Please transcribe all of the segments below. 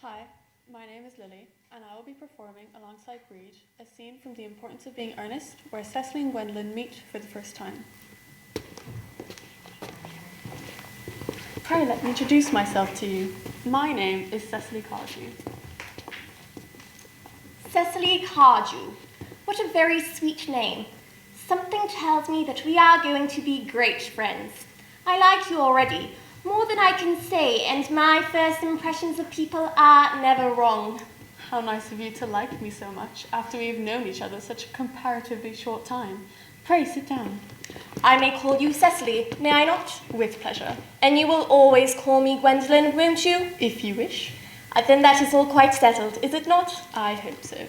Hi, my name is Lily, and I will be performing alongside Breed a scene from The Importance of Being Earnest, where Cecily and Gwendolyn meet for the first time. Pray let me introduce myself to you. My name is Cecily Cardew. Cecily Cardew. What a very sweet name. Something tells me that we are going to be great friends. I like you already, more than I can say, and my first impressions of people are never wrong. How nice of you to like me so much after we've known each other such a comparatively short time. Pray sit down. I may call you Cecily, may I not? With pleasure. And you will always call me Gwendolyn, won't you? If you wish. Then that is all quite settled, is it not? I hope so.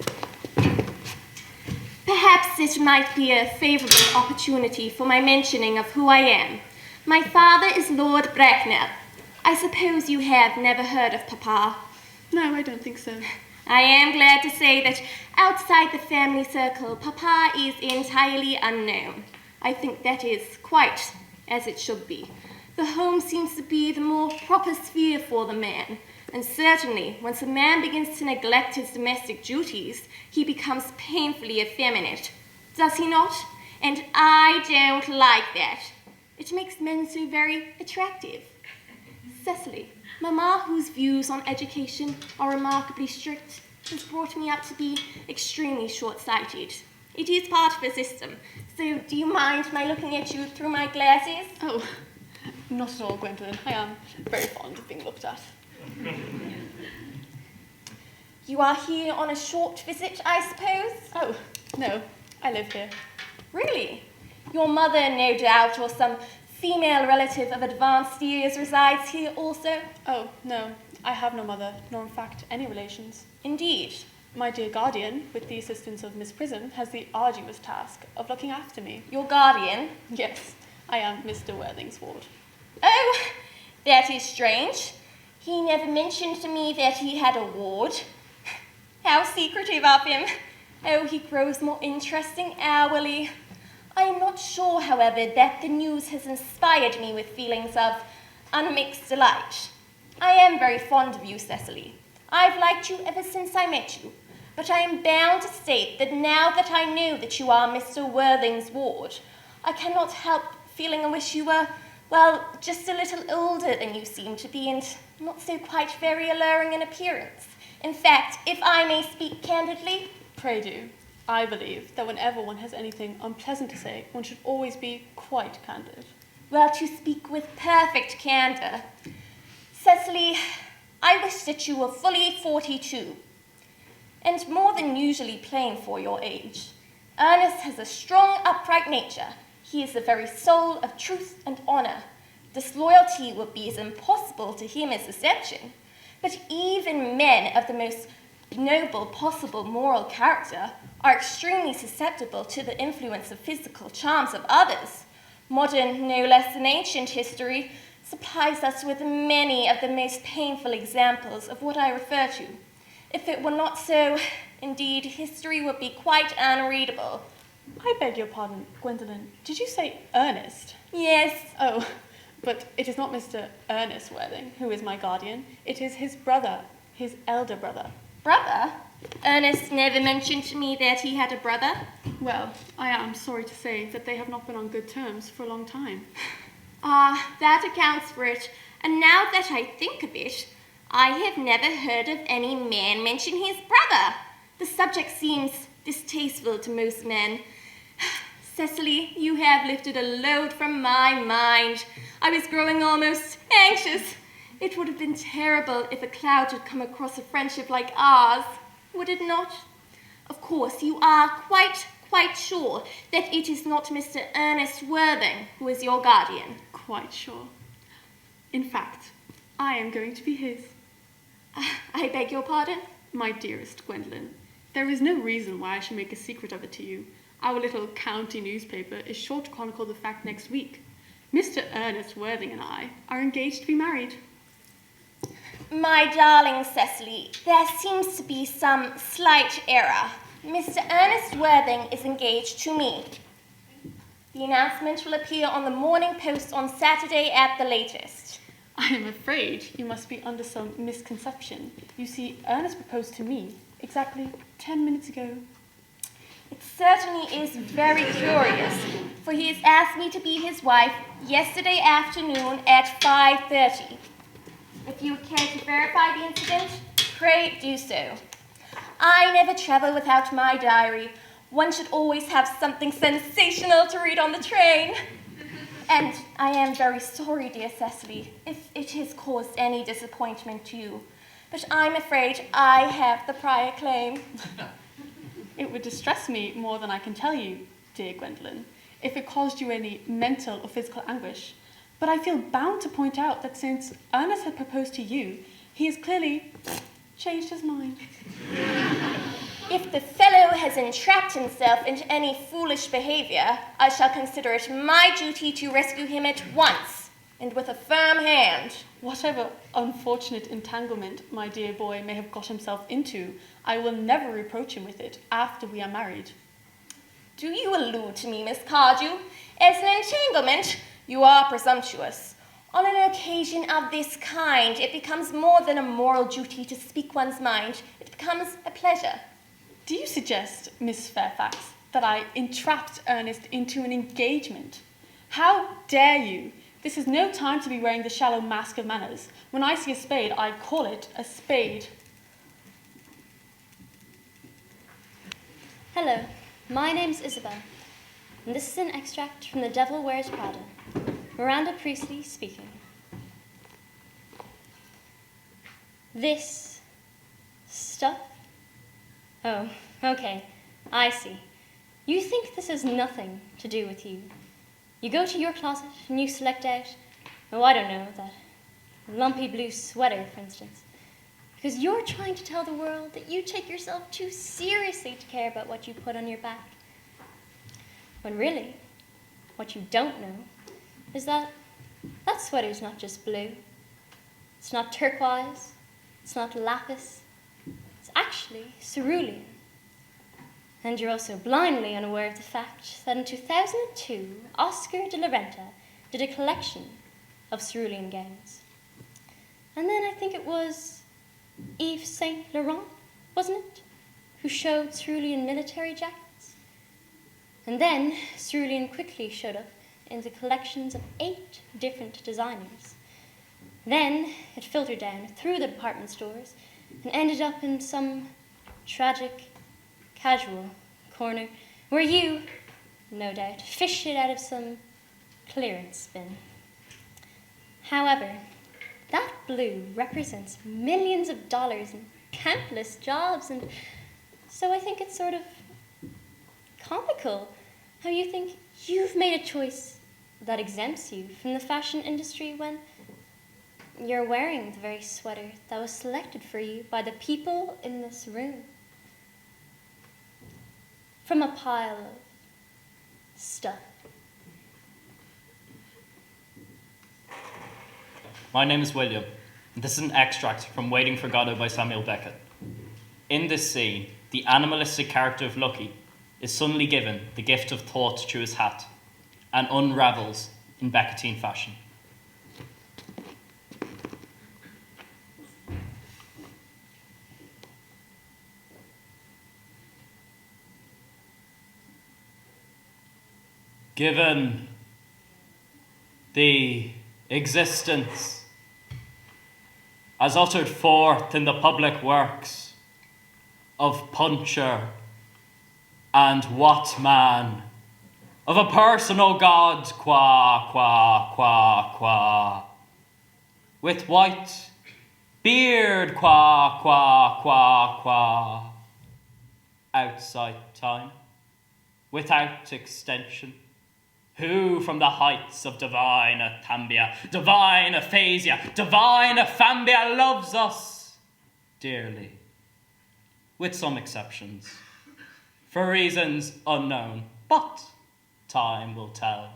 Perhaps it might be a favourable opportunity for my mentioning of who I am. My father is Lord Bracknell. I suppose you have never heard of Papa. No, I don't think so. I am glad to say that outside the family circle, Papa is entirely unknown. I think that is quite as it should be. The home seems to be the more proper sphere for the man, and certainly once a man begins to neglect his domestic duties, he becomes painfully effeminate. Does he not? And I don't like that. It makes men so very attractive. Cecily, Mamma, whose views on education are remarkably strict, has brought me up to be extremely short-sighted. It is part of the system, so do you mind my looking at you through my glasses? Oh, not at all, Gwendolyn. I am very fond of being looked at. You are here on a short visit, I suppose? Oh, no, I live here. Really? Your mother, no doubt, or some female relative of advanced years resides here also? Oh, no, I have no mother, nor in fact any relations. Indeed. My dear guardian, with the assistance of Miss Prism, has the arduous task of looking after me. Your guardian? Yes, I am Mr. Worthing's ward. Oh, that is strange. He never mentioned to me that he had a ward. How secretive of him. Oh, he grows more interesting hourly. I am not sure, however, that the news has inspired me with feelings of unmixed delight. I am very fond of you, Cecily. I've liked you ever since I met you, but I am bound to state that now that I know that you are Mr. Worthing's ward, I cannot help feeling I wish you were, well, just a little older than you seem to be, and not so quite very alluring in appearance. In fact, if I may speak candidly... Pray do. I believe that whenever one has anything unpleasant to say, one should always be quite candid. Well, to speak with perfect candour, Cecily, I wish that you were fully 42, and more than usually plain for your age. Ernest has a strong, upright nature. He is the very soul of truth and honour. Disloyalty would be as impossible to him as deception. But even men of the most noble possible moral character are extremely susceptible to the influence of physical charms of others. Modern, no less than ancient history, supplies us with many of the most painful examples of what I refer to. If it were not so, indeed, history would be quite unreadable. I beg your pardon, Gwendolyn. Did you say Ernest? Yes. Oh, but it is not Mr. Ernest Worthing who is my guardian. It is his brother, his elder brother. Brother? Ernest never mentioned to me that he had a brother. Well, I am sorry to say that they have not been on good terms for a long time. Ah, that accounts for it. And now that I think of it, I have never heard of any man mention his brother. The subject seems distasteful to most men. Cecily, you have lifted a load from my mind. I was growing almost anxious. It would have been terrible if a cloud had come across a friendship like ours, would it not? Of course, you are quite sure that it is not Mr. Ernest Worthing who is your guardian. Quite sure. In fact, I am going to be his. I beg your pardon? My dearest Gwendolyn, there is no reason why I should make a secret of it to you. Our little county newspaper is sure to chronicle the fact next week. Mr. Ernest Worthing and I are engaged to be married. My darling Cecily, there seems to be some slight error. Mr. Ernest Worthing is engaged to me. The announcement will appear on the Morning Post on Saturday at the latest. I am afraid you must be under some misconception. You see, Ernest proposed to me exactly 10 minutes ago. It certainly is very curious, for he has asked me to be his wife yesterday afternoon at 5:30. If you would care to verify the incident, pray do so. I never travel without my diary. One should always have something sensational to read on the train. And I am very sorry, dear Cecily, if it has caused any disappointment to you, but I'm afraid I have the prior claim. It would distress me more than I can tell you, dear Gwendolen, if it caused you any mental or physical anguish. But I feel bound to point out that since Ernest had proposed to you, he has clearly changed his mind. If the fellow has entrapped himself into any foolish behavior, I shall consider it my duty to rescue him at once, and with a firm hand. Whatever unfortunate entanglement my dear boy may have got himself into, I will never reproach him with it after we are married. Do you allude to me, Miss Cardew? As an entanglement, you are presumptuous. On an occasion of this kind, it becomes more than a moral duty to speak one's mind. It becomes a pleasure. Do you suggest, Miss Fairfax, that I entrapped Ernest into an engagement? How dare you? This is no time to be wearing the shallow mask of manners. When I see a spade, I call it a spade. Hello, my name's Isabel, and this is an extract from The Devil Wears Prada. Miranda Priestley speaking. This stuff? Oh, okay, I see. You think this has nothing to do with you. You go to your closet and you select out, oh, I don't know, that lumpy blue sweater, for instance, because you're trying to tell the world that you take yourself too seriously to care about what you put on your back. When really, what you don't know is that that sweater's not just blue. It's not turquoise. It's not lapis. It's actually cerulean. And you're also blindly unaware of the fact that in 2002, Oscar de la Renta did a collection of cerulean gowns. And then I think it was Yves Saint Laurent, wasn't it, who showed cerulean military jackets? And then cerulean quickly showed up in the collections of 8 different designers. Then it filtered down through the department stores and ended up in some tragic, casual corner where you, no doubt, fished it out of some clearance bin. However, that blue represents millions of dollars and countless jobs, and so I think it's sort of comical how you think you've made a choice that exempts you from the fashion industry when you're wearing the very sweater that was selected for you by the people in this room. From a pile of stuff. My name is William, and this is an extract from Waiting for Godot by Samuel Beckett. In this scene, the animalistic character of Lucky is suddenly given the gift of thought through his hat and unravels in Beckettine fashion. Given the existence as uttered forth in the public works of Puncher and what man, of a personal God, with white beard, outside time, without extension, who from the heights of divine Athambia, divine aphasia, divine Aphambia loves us dearly, with some exceptions, for reasons unknown, but time will tell,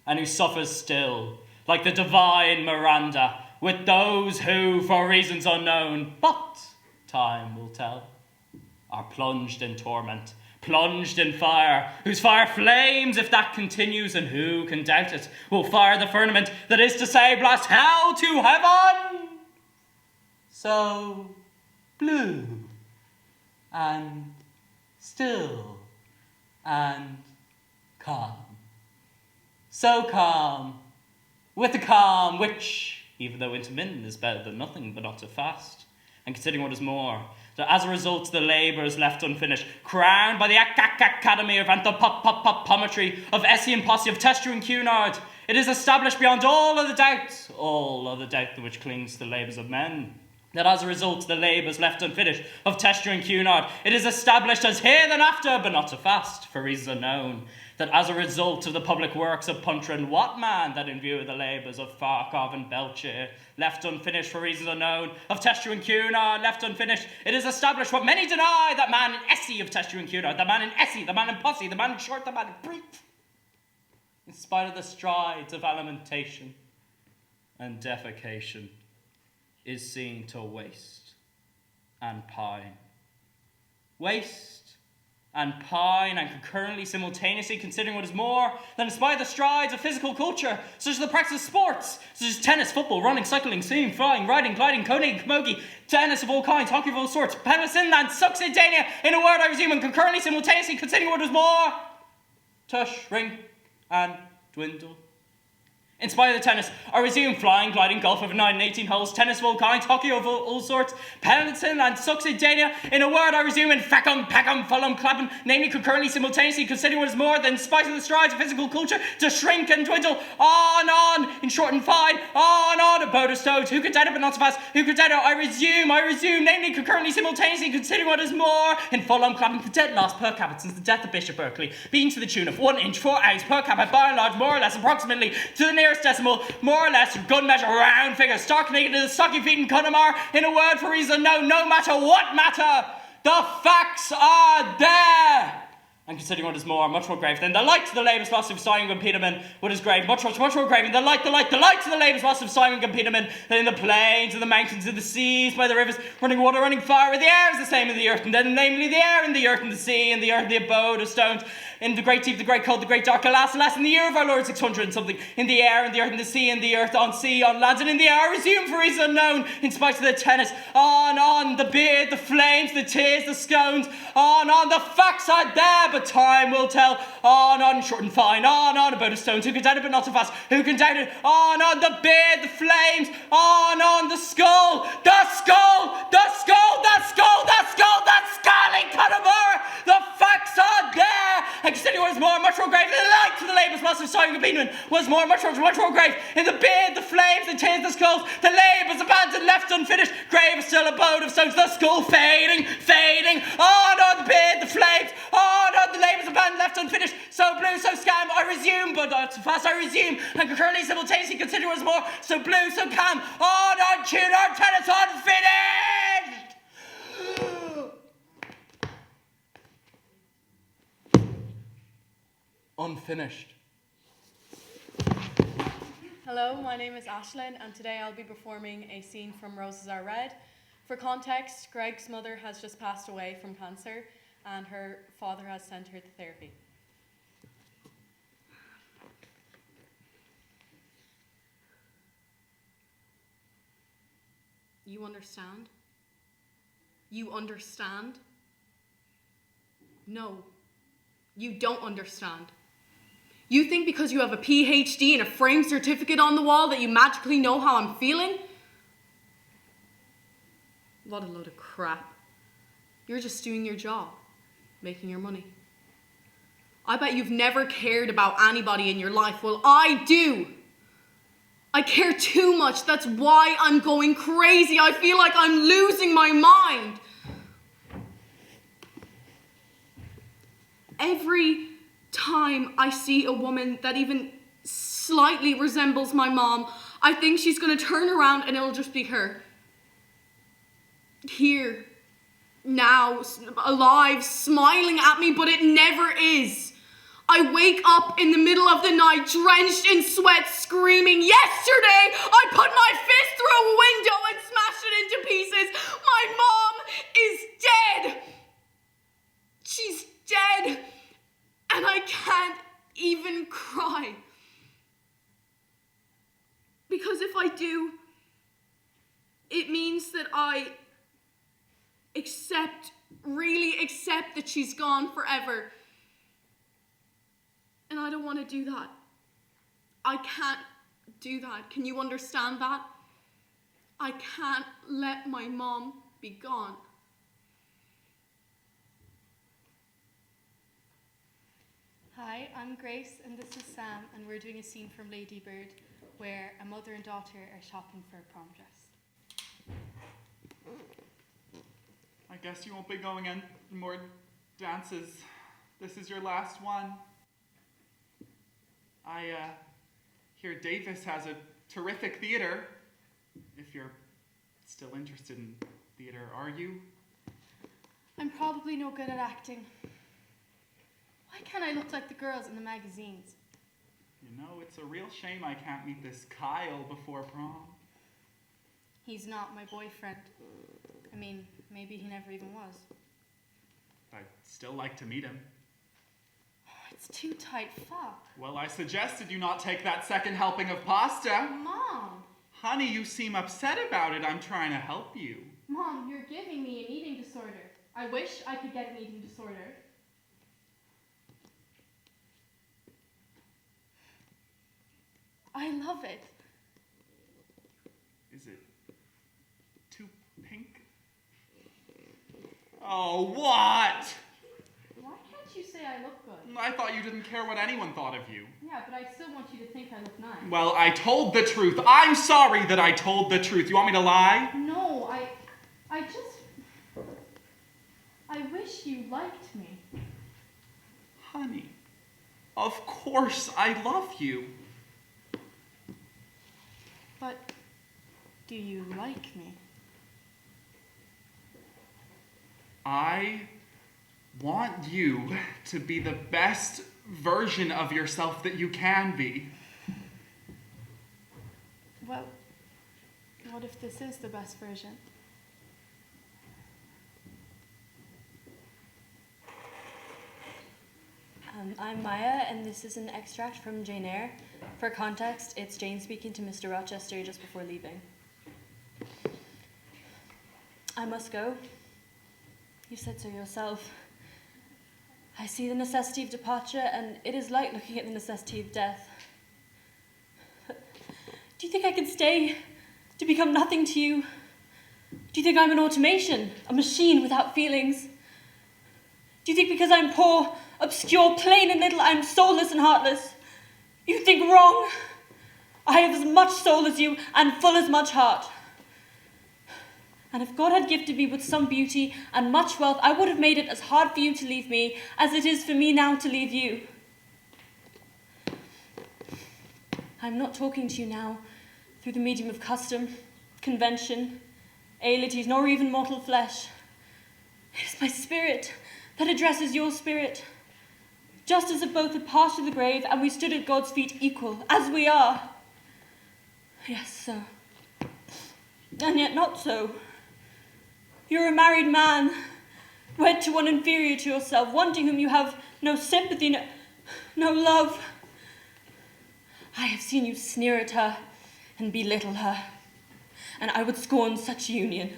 and who suffers still, like the divine Miranda, with those who, for reasons unknown, but time will tell, are plunged in torment plunged in fire, whose fire flames if that continues, and who can doubt it, will fire the firmament, that is to say, blast hell to heaven. So blue and still and calm. So calm, with a calm which, even though intermittent, is better than nothing but not too fast. And considering what is more, that as a result the labours left unfinished, crowned by the Academy of Anthropometry, of Essie and Posse, of Tester and Cunard, it is established beyond all other doubt which clings to the labours of men, that as a result the labours left unfinished of Tester and Cunard, it is established as here then after, but not too fast, for reasons unknown, that as a result of the public works of Punter and Watman, that in view of the labours of Farkov and Belcher, left unfinished for reasons unknown, of Tester and Cunard, left unfinished, it is established what many deny, that man in Essie of Tester and Cunard, the man in Essie, the man in Posse, the man in Short, the man in Brief, in spite of the strides of lamentation and defecation, is seen to waste and pine. Waste and pine, and concurrently, simultaneously, considering what is more than in spite of the strides of physical culture, such as the practice of sports, such as tennis, football, running, cycling, swimming, flying, riding, gliding, coding, camogie, tennis of all kinds, hockey of all sorts, penicillin and succedaneia, in a word I resume, and concurrently, simultaneously, considering what is more, to shrink and dwindle. In spite of the tennis, I resume flying, gliding, golf over 9 and 18 holes, tennis of all kinds, hockey of all sorts, penicillin and succedaneia. In a word, I resume in facum, pacum, fulum, clappum, namely concurrently, simultaneously, considering what is more than in spite of the strides of physical culture, to shrink and dwindle, on, in short and fine, on, about a stones. Who could doubt it, but not so fast? Who could doubt it? I resume, namely concurrently, simultaneously, considering what is more, in fulum, clappum, the debt loss per capita since the death of Bishop Berkeley, being to the tune of 1 inch 4 ounce per capita, by and large, more or less, approximately, to the nearest decimal, more or less, good measure, round figure, stark naked to the stocky feet in Connemara, in a word for reason, no matter what matter, the facts are there. And considering what is more, much more grave than the light to the labours lost of Simon and Peterman, what is grave, much more grave than the light to the labours lost of Simon and Peterman, than in the plains, and the mountains, and the seas, by the rivers, running water, running fire, where the air is the same in the earth, and then namely the air and the earth and the sea, and the earth, the abode of stones, in the great deep, the great cold, the great dark, alas, in the year of our Lord 600 and something, in the air and the earth and the sea, and the earth, on sea, on lands, and in the air, resume for reason unknown, in spite of the tennis, on, the beard, the flames, the tears, the scones, on, the facts are there, but time will tell, on, short and fine, on, about a stones, who can doubt it, but not so fast, who can doubt it, on, the beard, the flames, on, the skull, that skull in Connemara, the facts are there, and considering what is more, much more grave, the light to the labours lost of Simon Beanman was more, much more grave, in the beard, the flames, the tears, the skulls, the labours abandoned, left unfinished, grave still abode of stones, the skull fading, on, the beard, the flames, on, the labours abandoned, left unfinished, so blue, so scam, I resume, but not so fast, I resume, and concurrently, simultaneously, consider what is more, so blue, so calm, on, tune, on, tennis, unfinished! Unfinished. Hello, my name is Ashlyn, and today I'll be performing a scene from Roses Are Red. For context, Greg's mother has just passed away from cancer, and her father has sent her to therapy. You understand? You understand? No, you don't understand. You think because you have a PhD and a framed certificate on the wall that you magically know how I'm feeling? What a load of crap. You're just doing your job, making your money. I bet you've never cared about anybody in your life. Well, I do. I care too much. That's why I'm going crazy. I feel like I'm losing my mind. Every time I see a woman that even slightly resembles my mom, I think she's going to turn around and it'll just be her. Here, now, alive, smiling at me, but it never is. I wake up in the middle of the night, drenched in sweat, screaming, yesterday I put my fist through a window and smashed it into pieces. My mom is dead. She's dead, and I can't even cry. Because if I do, it means that I really accept that she's gone forever. And I don't want to do that. I can't do that. Can you understand that? I can't let my mom be gone. Hi, I'm Grace and this is Sam, and we're doing a scene from Lady Bird where a mother and daughter are shopping for a prom dress. I guess you won't be going in more dances. This is your last one. I hear Davis has a terrific theater. If you're still interested in theater, are you? I'm probably no good at acting. Why can't I look like the girls in the magazines? You know, it's a real shame I can't meet this Kyle before prom. He's not my boyfriend. I mean, maybe he never even was. I'd still like to meet him. It's too tight. Fuck. Well, I suggested you not take that second helping of pasta. Mom! Honey, you seem upset about it. I'm trying to help you. Mom, you're giving me an eating disorder. I wish I could get an eating disorder. I love it. Is it too pink? Oh, what? Why can't you say I look good? I thought you didn't care what anyone thought of you. Yeah, but I still want you to think I look nice. Well, I told the truth. I'm sorry that I told the truth. You want me to lie? No, I wish you liked me. Honey, of course I love you. But do you like me? I want you to be the best version of yourself that you can be. Well, what if this is the best version? I'm Maya, and this is an extract from Jane Eyre. For context, it's Jane speaking to Mr. Rochester just before leaving. I must go. You said so yourself. I see the necessity of departure, and it is like looking at the necessity of death. Do you think I can stay to become nothing to you? Do you think I'm an automation, a machine without feelings? Do you think because I'm poor, obscure, plain and little, I'm soulless and heartless? You think wrong. I have as much soul as you and full as much heart. And if God had gifted me with some beauty and much wealth, I would have made it as hard for you to leave me as it is for me now to leave you. I'm not talking to you now through the medium of custom, convention, ailities, nor even mortal flesh. It is my spirit that addresses your spirit. Just as if both had passed through the grave and we stood at God's feet equal, as we are. Yes, so. And yet not so. You're a married man, wed to one inferior to yourself, one to whom you have no sympathy, no love. I have seen you sneer at her and belittle her, and I would scorn such union.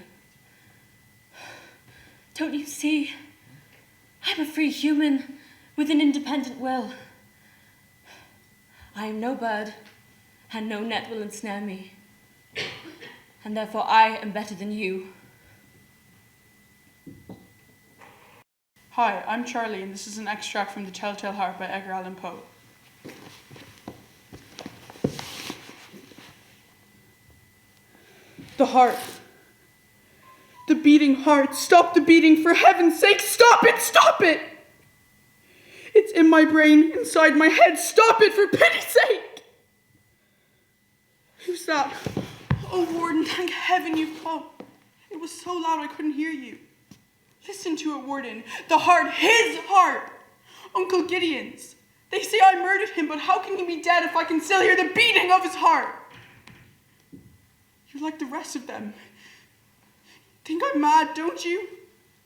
Don't you see? I'm a free human with an independent will. I am no bird, and no net will ensnare me, and therefore I am better than you. Hi, I'm Charlie, and this is an extract from The Telltale Heart by Edgar Allan Poe. The heart. The beating heart. Stop the beating, for heaven's sake. Stop it! Stop it! It's in my brain, inside my head. Stop it, for pity's sake! Who's that? Oh, Warden, thank heaven you've come. It was so loud I couldn't hear you. Listen to it, Warden. The heart, his heart. Uncle Gideon's. They say I murdered him, but how can he be dead if I can still hear the beating of his heart? You're like the rest of them. Think I'm mad, don't you?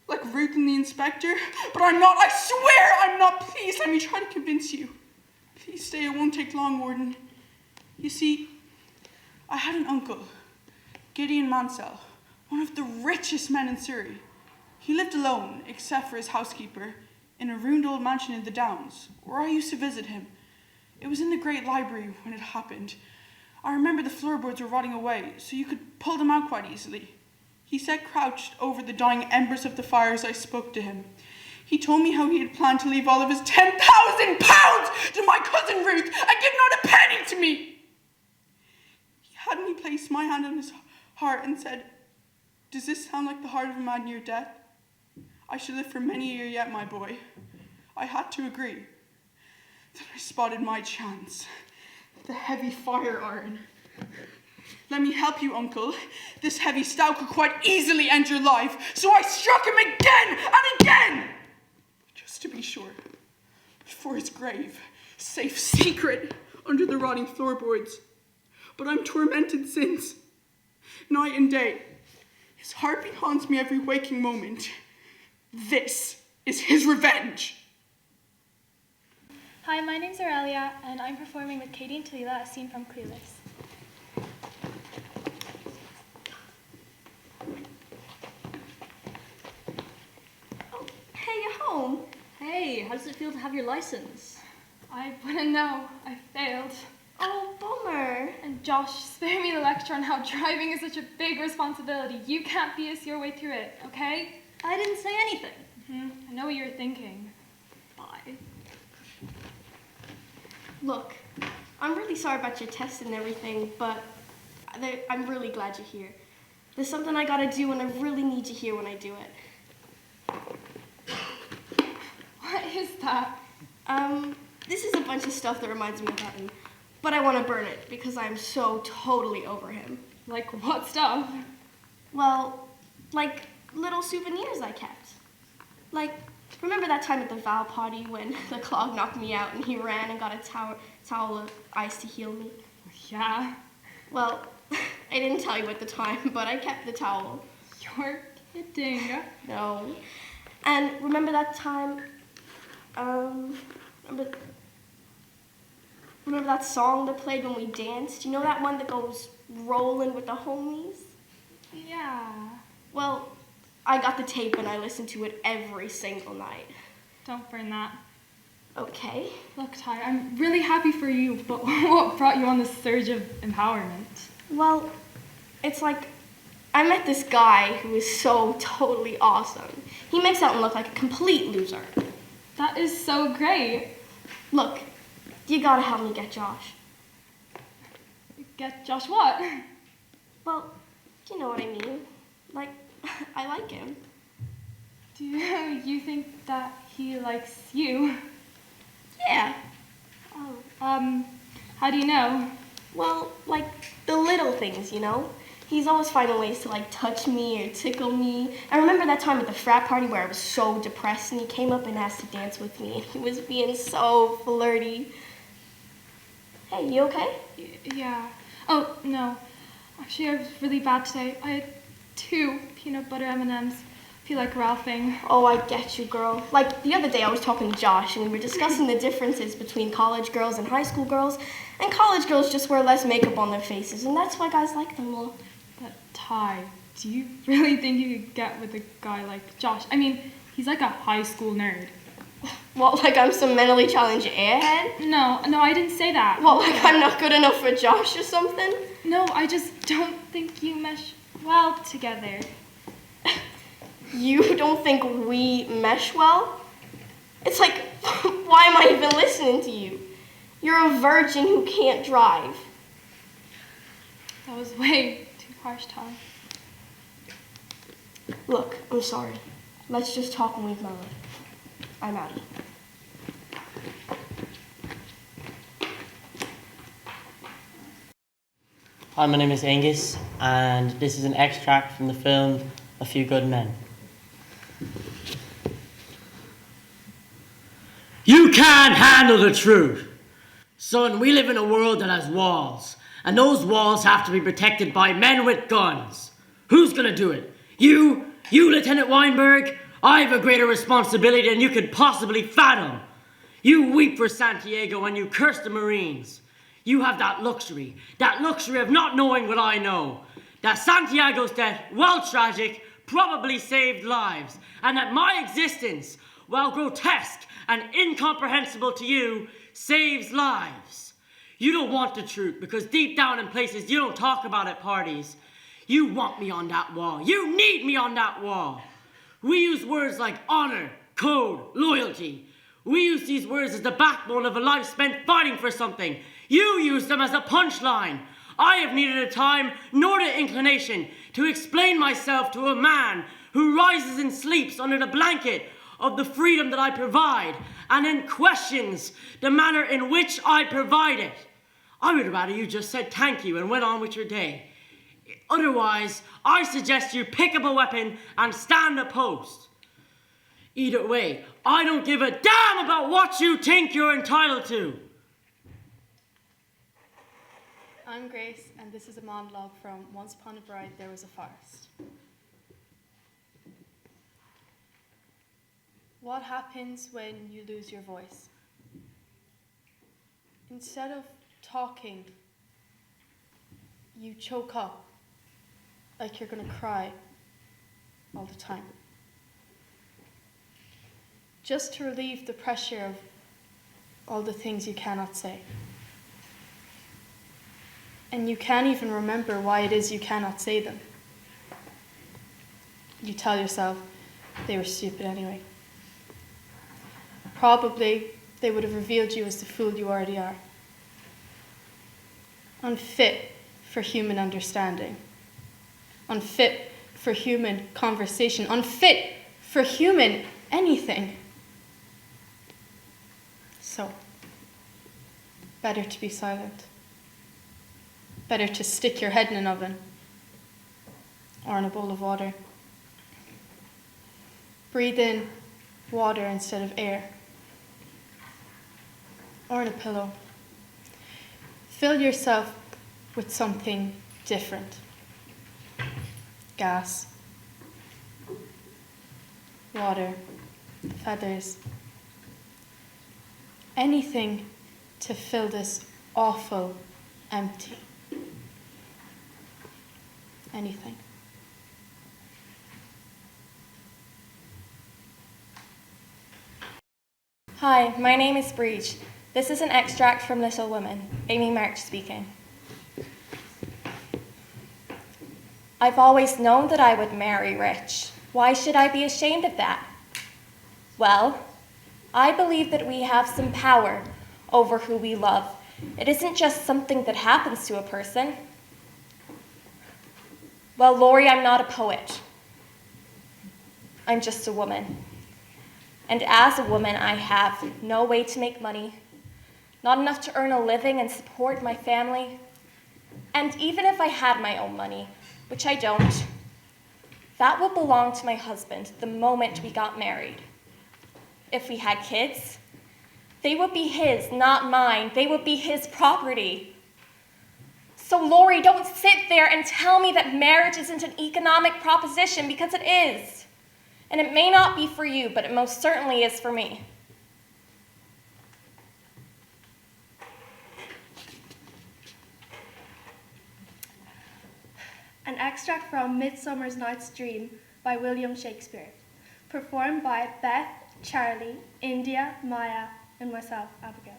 Like Ruth and the inspector? But I'm not, I swear I'm not. Please, let me try to convince you. Please stay, it won't take long, Warden. You see, I had an uncle, Gideon Mansell, one of the richest men in Surrey. He lived alone, except for his housekeeper, in a ruined old mansion in the Downs, where I used to visit him. It was in the great library when it happened. I remember the floorboards were rotting away, so you could pull them out quite easily. He sat crouched over the dying embers of the fire as I spoke to him. He told me how he had planned to leave all of his £10,000 to my cousin Ruth and give not a penny to me. He had me place my hand on his heart and said, "Does this sound like the heart of a man near death? I should live for many a year yet, my boy." I had to agree. Then I spotted my chance. The heavy fire iron. "Let me help you, uncle. This heavy stout could quite easily end your life." So I struck him again and again, just to be sure. Before his grave, safe secret under the rotting floorboards. But I'm tormented since, night and day. His heartbeat haunts me every waking moment. This is his revenge. Hi, my name's Aurelia, and I'm performing with Katie and Talila a scene from Clueless. Oh, hey, you're home. Hey, how does it feel to have your license? I wouldn't know. I failed. Oh, bummer. And Josh, spare me the lecture on how driving is such a big responsibility. You can't BS your way through it, okay? I didn't say anything. I know what you're thinking. Bye. Look, I'm really sorry about your test and everything, but I'm really glad you're here. There's something I gotta do, and I really need you here when I do it. What is that? This is a bunch of stuff that reminds me of Hutton, but I want to burn it because I'm so totally over him. Like what stuff? Well, like little souvenirs I kept. Like, remember that time at the Val party when the clog knocked me out and he ran and got a towel of ice to heal me? Yeah. Well, I didn't tell you at the time, but I kept the towel. You're kidding. No. And remember that time, remember that song that played when we danced? You know that one that goes rolling with the homies? Yeah. Well, I got the tape and I listened to it every single night. Don't burn that. Okay. Look, Ty, I'm really happy for you, but what brought you on this surge of empowerment? Well, it's like I met this guy who is so totally awesome. He makes out and look like a complete loser. That is so great. Look, you gotta help me get Josh. Get Josh what? Well, you know what I mean. Like, I like him. Do you think that he likes you? Yeah. Oh, how do you know? Well, like the little things, you know? He's always finding ways to like touch me or tickle me. I remember that time at the frat party where I was so depressed and he came up and asked to dance with me and he was being so flirty. Hey, you okay? Yeah. Oh, no. Actually, I was really bad today. I had 2 peanut butter M&Ms. I feel like Ralphing. Oh, I get you, girl. Like, the other day I was talking to Josh and we were discussing the differences between college girls and high school girls. And college girls just wear less makeup on their faces, and that's why guys like them more. But, Ty, do you really think you could get with a guy like Josh? I mean, he's like a high school nerd. What, like I'm some mentally challenged airhead? No, I didn't say that. What, like I'm not good enough for Josh or something? No, I just don't think you mesh well together. You don't think we mesh well? It's like, why am I even listening to you? You're a virgin who can't drive. That was way too harsh, Ty. Look, I'm sorry. Let's just talk and leave my life. I'm out. Hi, my name is Angus, and this is an extract from the film A Few Good Men. You can't handle the truth! Son, we live in a world that has walls, and those walls have to be protected by men with guns. Who's gonna do it? You, Lieutenant Weinberg? I have a greater responsibility than you could possibly fathom. You weep for Santiago and you curse the Marines. You have that luxury of not knowing what I know. That Santiago's death, while tragic, probably saved lives, and that my existence, while grotesque and incomprehensible to you, saves lives. You don't want the truth because deep down in places you don't talk about at parties. You want me on that wall. You need me on that wall. We use words like honor, code, loyalty. We use these words as the backbone of a life spent fighting for something. You use them as a punchline. I have neither the time nor the inclination to explain myself to a man who rises and sleeps under the blanket of the freedom that I provide and then questions the manner in which I provide it. I would rather you just said thank you and went on with your day. Otherwise, I suggest you pick up a weapon and stand a post. Either way, I don't give a damn about what you think you're entitled to. I'm Grace, and this is a monologue from Once Upon a Bride, There Was a Forest. What happens when you lose your voice? Instead of talking, you choke up like you're going to cry all the time. Just to relieve the pressure of all the things you cannot say. And you can't even remember why it is you cannot say them. You tell yourself they were stupid anyway. Probably they would have revealed you as the fool you already are. Unfit for human understanding. Unfit for human conversation. Unfit for human anything. So, better to be silent. Better to stick your head in an oven or in a bowl of water. Breathe in water instead of air. Or in a pillow. Fill yourself with something different. Gas. Water. Feathers. Anything to fill this awful empty. Anything. Hi, my name is Breach. This is an extract from Little Women. Amy March speaking. I've always known that I would marry rich. Why should I be ashamed of that? Well, I believe that we have some power over who we love. It isn't just something that happens to a person. Well, Laurie, I'm not a poet. I'm just a woman. And as a woman, I have no way to make money, not enough to earn a living and support my family. And even if I had my own money, which I don't, that would belong to my husband the moment we got married. If we had kids, they would be his, not mine. They would be his property. So, Laurie, don't sit there and tell me that marriage isn't an economic proposition, because it is. And it may not be for you, but it most certainly is for me. An extract from Midsummer Night's Dream by William Shakespeare, performed by Beth, Charlie, India, Maya, and myself, Abigail.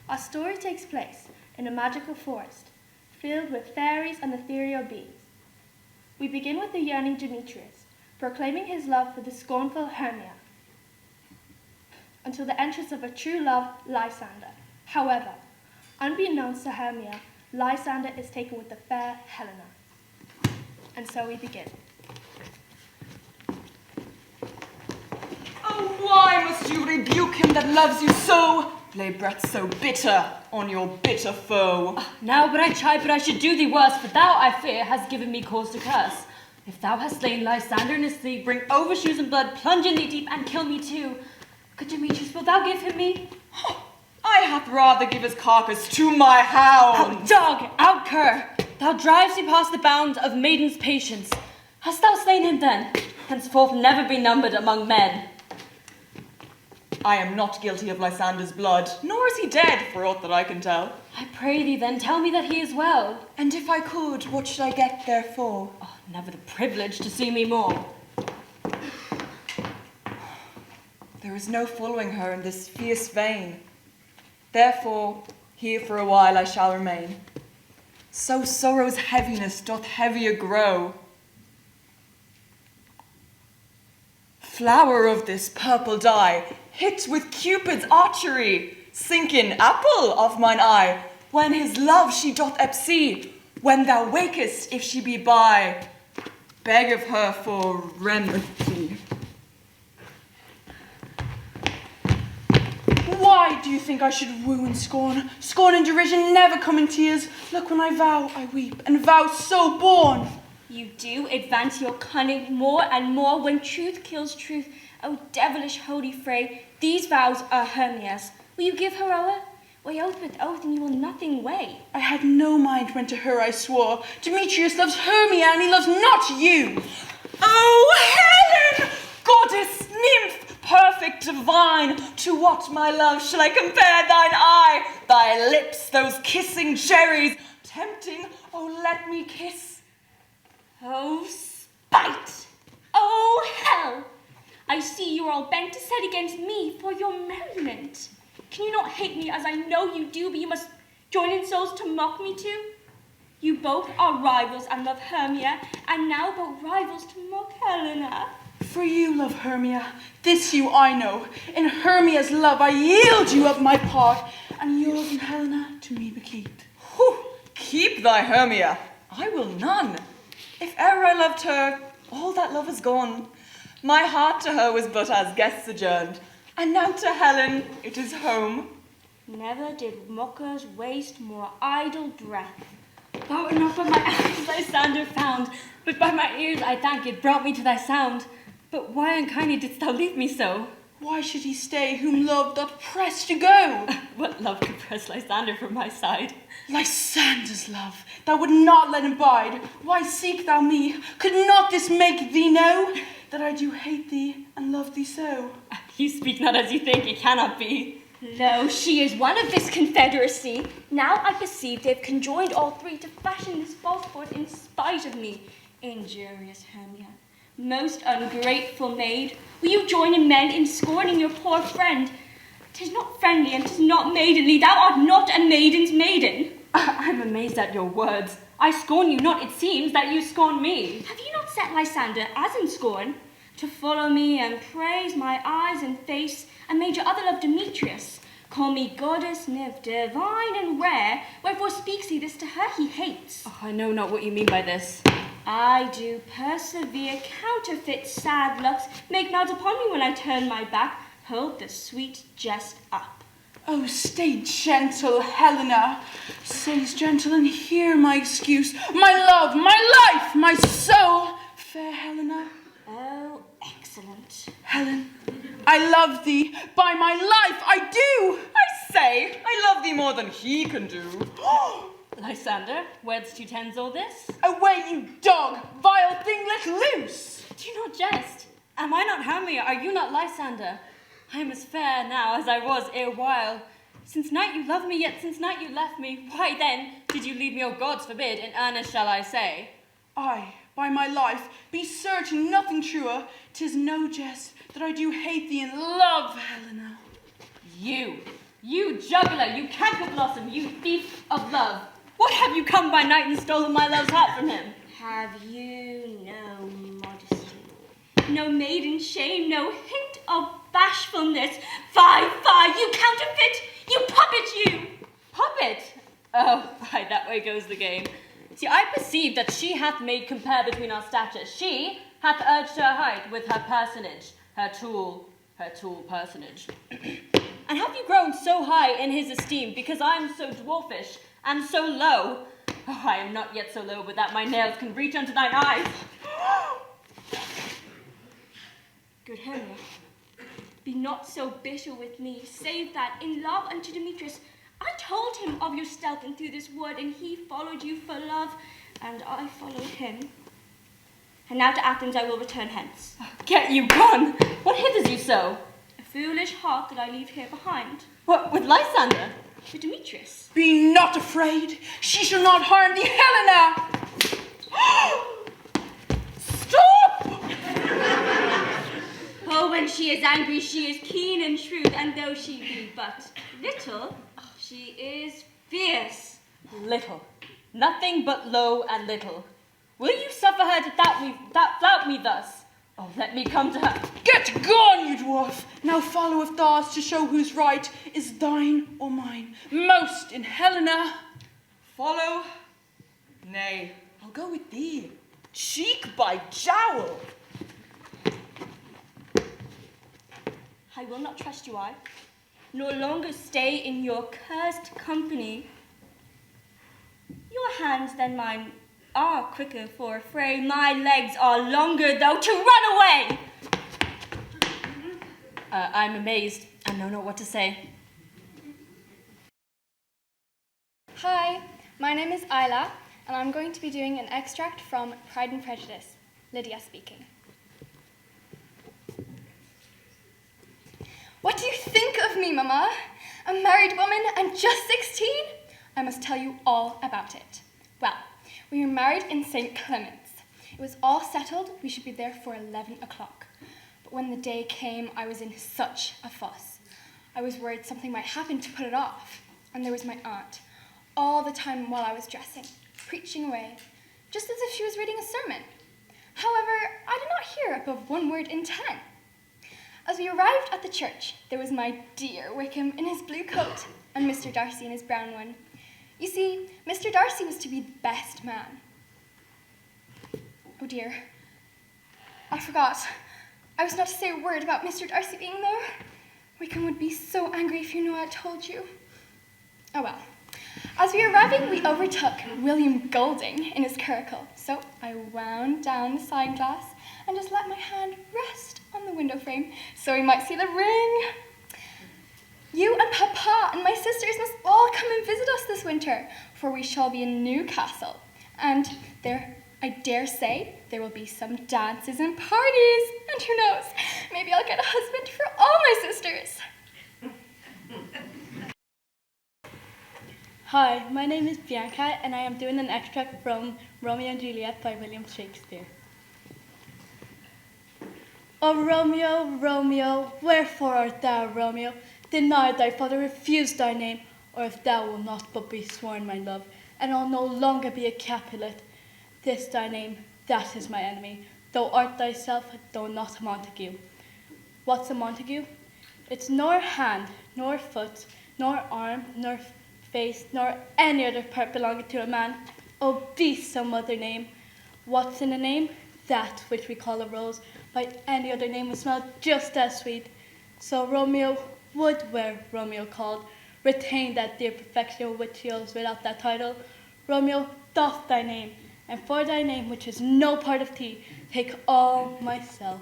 Our story takes place in a magical forest filled with fairies and ethereal beings. We begin with the yearning Demetrius, proclaiming his love for the scornful Hermia, until the entrance of a true love, Lysander. However, unbeknownst to Hermia, Lysander is taken with the fair Helena. And so we begin. Oh, why must you rebuke him that loves you so? Lay breath so bitter on your bitter foe. Now would I chide, but I should do thee worse, for thou, I fear, hast given me cause to curse. If thou hast slain Lysander in his sleep, bring overshoes and blood, plunge in thee deep, and kill me too. Good Demetrius, wilt thou give him me? I hath rather give his carcass to my hound. Out dog, out cur! Thou drivest me past the bounds of maiden's patience. Hast thou slain him then? henceforth never be numbered among men. I am not guilty of Lysander's blood, nor is he dead, for aught that I can tell. I pray thee then, tell me that he is well. And if I could, what should I get therefore? Oh, never the privilege to see me more. There is no following her in this fierce vein. Therefore, here for a while I shall remain. So sorrow's heaviness doth heavier grow. Flower of this purple dye, hit with Cupid's archery, sink in apple of mine eye, when his love she doth upsee, when thou wakest, if she be by, beg of her for remedy. Why do you think I should woo and scorn? Scorn and derision never come in tears. Look, when I vow, I weep, and vow so born. You do advance your cunning more and more when truth kills truth. O devilish holy fray, these vows are Hermia's. Will you give her o'er? Weigh oath with oath, and you will nothing weigh. I had no mind when to her I swore. Demetrius loves Hermia, and he loves not you. Oh, Helen! Goddess, nymph, perfect, divine, to what, my love, shall I compare thine eye? Thy lips, those kissing cherries, tempting, oh, let me kiss. Oh, spite! Oh, hell! I see you are all bent to set against me for your merriment. Can you not hate me as I know you do, but you must join in souls to mock me too? You both are rivals and love Hermia, and now both rivals to mock Helena. For you love Hermia, this you I know. In Hermia's love I yield you up my part, and yours and Helena to me bequeathed. Whew, keep thy Hermia, I will none. If ever I loved her, all that love is gone. My heart to her was but as guests adjourned, and now to Helen it is home. Never did mockers waste more idle breath. Thou art not by my eyes Lysander found, but by my ears I thank it brought me to thy sound. But why unkindly didst thou leave me so? Why should he stay whom love doth press to go? What love could press Lysander from my side? Lysander's love, thou would not let him bide. Why seek thou me? Could not this make thee know that I do hate thee and love thee so? You speak not as you think, it cannot be. Lo, she is one of this confederacy. Now I perceive they've conjoined all three to fashion this falsehood in spite of me. Injurious Hermia, most ungrateful maid, will you join in men in scorning your poor friend? 'Tis not friendly and 'tis not maidenly. Thou art not a maiden's maiden. I'm amazed at your words. I scorn you not, it seems that you scorn me. Have you not set Lysander as in scorn? To follow me and praise my eyes and face, and made your other love Demetrius. Call me goddess, nymph, divine and rare, wherefore speaks he this to her he hates? Oh, I know not what you mean by this. I do persevere, counterfeit sad looks, make not upon me when I turn my back, hold the sweet jest up. Oh, stay gentle, Helena. Stays gentle and hear my excuse. My love, my life, my soul, fair Helena. Oh, excellent. Helen, I love thee. By my life, I do. I say, I love thee more than he can do. Lysander, whence you tends all this? Away, you dog, vile thing, let loose. Do not jest. Am I not Hermia? Are you not Lysander? I am as fair now as I was erewhile. Since night you love me, yet since night you left me. Why then did you leave me, O gods forbid, in earnest shall I say? I, by my life, be certain nothing truer. 'Tis no jest that I do hate thee and love Helena. You juggler, you canker blossom, you thief of love. What have you come by night and stolen my love's heart from him? Have you no modesty, no maiden shame, no hint of bashfulness? Fie, fie, you counterfeit, you puppet, you! Puppet? Oh, by that way goes the game. See, I perceive that she hath made compare between our statures. She hath urged her height with her personage, her tool personage. And have you grown so high in his esteem because I am so dwarfish and so low? Oh, I am not yet so low but that my nails can reach unto thine eyes. Good Hermia, be not so bitter with me, save that in love unto Demetrius, I told him of your stealth and through this wood, and he followed you for love, and I followed him. And now to Athens I will return hence. Get you gone! What hinders you so? A foolish heart that I leave here behind. What, with Lysander? For Demetrius. Be not afraid. She shall not harm thee, Helena. Stop! Oh, when she is angry, she is keen and shrewd, and though she be but little, she is fierce. Little. Nothing but low and little. Will you suffer her to flout me thus? Oh, let me come to her. Get gone, you dwarf. Now followeth thoughts to show whose right is thine or mine. Most in Helena. Follow? Nay, I'll go with thee. Cheek by jowl. I will not trust you, I. No longer stay in your cursed company. Your hands than mine are quicker for a fray. My legs are longer, though, to run away. I'm amazed. I don't know what to say. Hi, my name is Isla, and I'm going to be doing an extract from Pride and Prejudice. Lydia speaking. What do you think of me, Mama? A married woman and just 16? I must tell you all about it. Well, we were married in St. Clement's. It was all settled. We should be there for 11 o'clock. But when the day came, I was in such a fuss. I was worried something might happen to put it off. And there was my aunt, all the time while I was dressing, preaching away, just as if she was reading a sermon. However, I did not hear above one word in 10. As we arrived at the church, there was my dear Wickham in his blue coat and Mr. Darcy in his brown one. You see, Mr. Darcy was to be the best man. Oh dear, I forgot. I was not to say a word about Mr. Darcy being there. Wickham would be so angry if you knew I had told you. Oh well. As we were arriving, we overtook William Golding in his curricle, so I wound down the side glass and just let my hand rest on the window frame so we might see the ring. You and Papa and my sisters must all come and visit us this winter, for we shall be in Newcastle, and there, I dare say, there will be some dances and parties, and who knows, maybe I'll get a husband for all my sisters. Hi, my name is Bianca, and I am doing an extract from Romeo and Juliet by William Shakespeare. O Romeo, Romeo, wherefore art thou, Romeo? Deny thy father, refuse thy name, or if thou wilt not but be sworn my love, and I'll no longer be a Capulet. This thy name, that is my enemy. Thou art thyself, though not a Montague. What's a Montague? It's nor hand, nor foot, nor arm, nor face, nor any other part belonging to a man. Oh, be some other name. What's in a name? That which we call a rose. By any other name would smell just as sweet. So Romeo would wear Romeo called, retain that dear perfection which he owes without that title. Romeo, doff thy name, and for thy name, which is no part of thee, take all myself.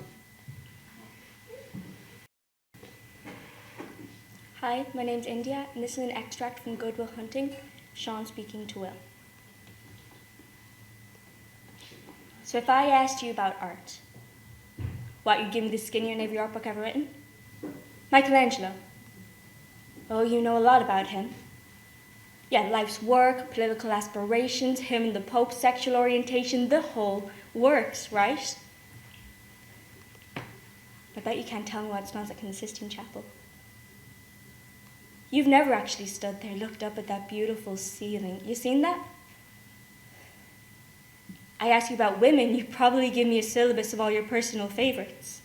Hi, my name's India, and this is an extract from Good Will Hunting, Sean speaking to Will. So if I asked you about art, what, you'd give me the skinnier name of your art book ever written? Michelangelo. Oh, you know a lot about him. Yeah, life's work, political aspirations, him and the Pope, sexual orientation, the whole works, right? I bet you can't tell me what it smells like in the Sistine Chapel. You've never actually stood there, looked up at that beautiful ceiling. You seen that? I ask you about women, you probably give me a syllabus of all your personal favorites.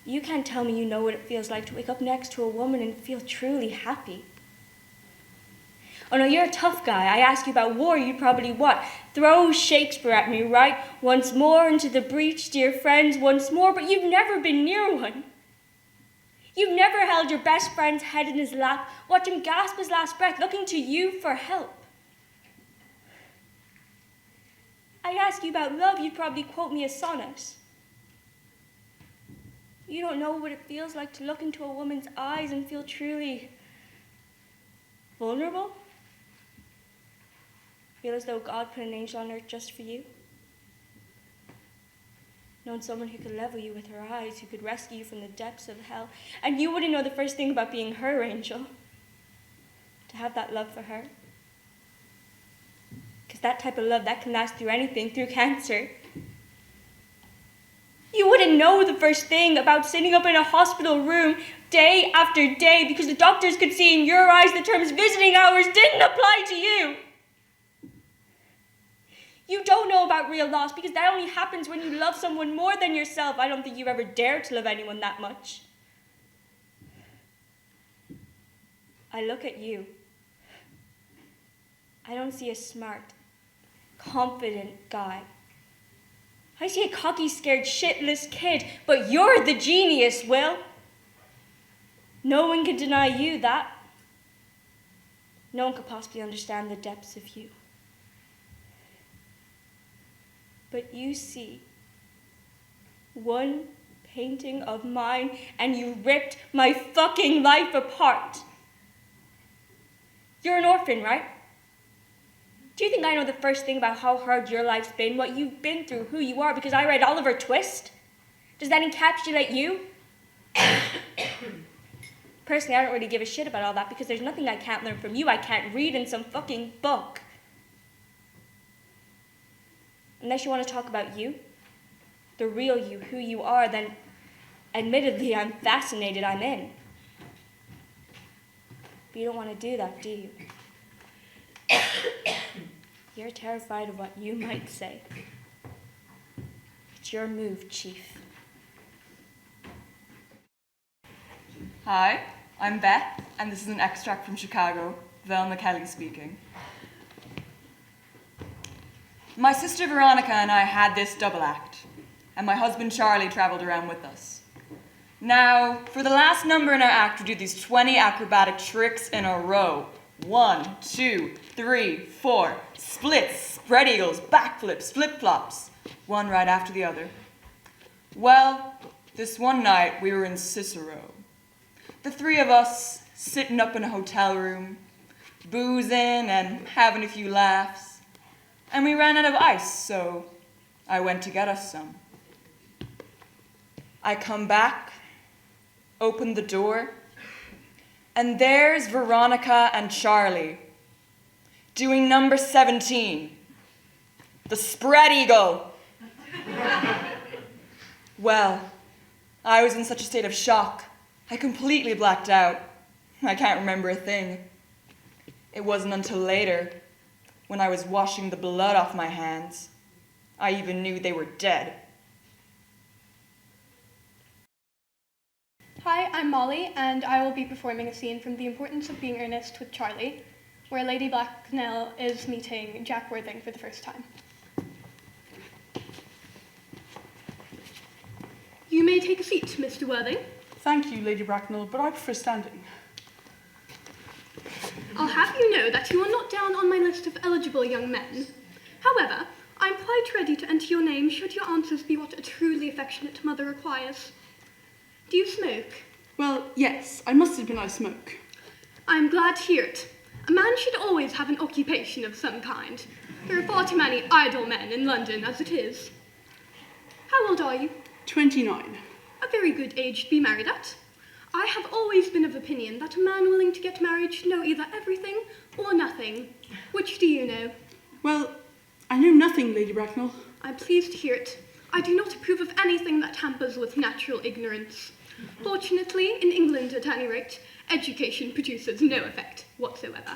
You can't tell me you know what it feels like to wake up next to a woman and feel truly happy. Oh no, you're a tough guy. I ask you about war, you'd probably what? Throw Shakespeare at me, right? Once more into the breach, dear friends, once more, but you've never been near one. You've never held your best friend's head in his lap, watched him gasp his last breath, looking to you for help. I ask you about love, you'd probably quote me a sonnet. You don't know what it feels like to look into a woman's eyes and feel truly vulnerable. Feel as though God put an angel on earth just for you. known someone who could level you with her eyes, who could rescue you from the depths of hell, and you wouldn't know the first thing about being her angel. To have that love for her. Because that type of love, that can last through anything, through cancer. You wouldn't know the first thing about sitting up in a hospital room day after day because the doctors could see in your eyes the terms visiting hours didn't apply to you. You don't know about real loss because that only happens when you love someone more than yourself. I don't think you've ever dared to love anyone that much. I look at you. I don't see a smart, confident guy. I see a cocky, scared, shitless kid, but you're the genius, Will. No one can deny you that. No one could possibly understand the depths of you. But you see one painting of mine and you ripped my fucking life apart. You're an orphan, right? Do you think I know the first thing about how hard your life's been, what you've been through, who you are, because I read Oliver Twist? Does that encapsulate you? Personally, I don't really give a shit about all that because there's nothing I can't learn from you I can't read in some fucking book. Unless you want to talk about you, the real you, who you are, then admittedly I'm fascinated, I'm in. But you don't want to do that, do you? You're terrified of what you might say. It's your move, Chief. Hi, I'm Beth, and this is an extract from Chicago. Velma Kelly speaking. My sister Veronica and I had this double act, and my husband Charlie traveled around with us. Now, for the last number in our act, we do these 20 acrobatic tricks in a row. 1, 2, 3, 4. Splits, spread eagles, backflips, flip-flops. One right after the other. Well, this one night we were in Cicero. The three of us sitting up in a hotel room, boozing and having a few laughs. And we ran out of ice, so I went to get us some. I come back, open the door, and there's Veronica and Charlie doing number 17, the spread eagle. Well, I was in such a state of shock, I completely blacked out. I can't remember a thing. It wasn't until later, when I was washing the blood off my hands, I even knew they were dead. Hi, I'm Molly, and I will be performing a scene from The Importance of Being Earnest with Charlie, where Lady Blacknell is meeting Jack Worthing for the first time. You may take a seat, Mr. Worthing. Thank you, Lady Bracknell, but I prefer standing. I'll have you know that you are not down on my list of eligible young men. However, I'm quite ready to enter your name should your answers be what a truly affectionate mother requires. Do you smoke? Well, yes, I must admit I smoke. I'm glad to hear it. A man should always have an occupation of some kind. There are far too many idle men in London as it is. How old are you? 29. A very good age to be married at. I have always been of opinion that a man willing to get married should know either everything or nothing. Which do you know? Well, I know nothing, Lady Bracknell. I'm pleased to hear it. I do not approve of anything that tampers with natural ignorance. Fortunately, in England at any rate, education produces no effect whatsoever.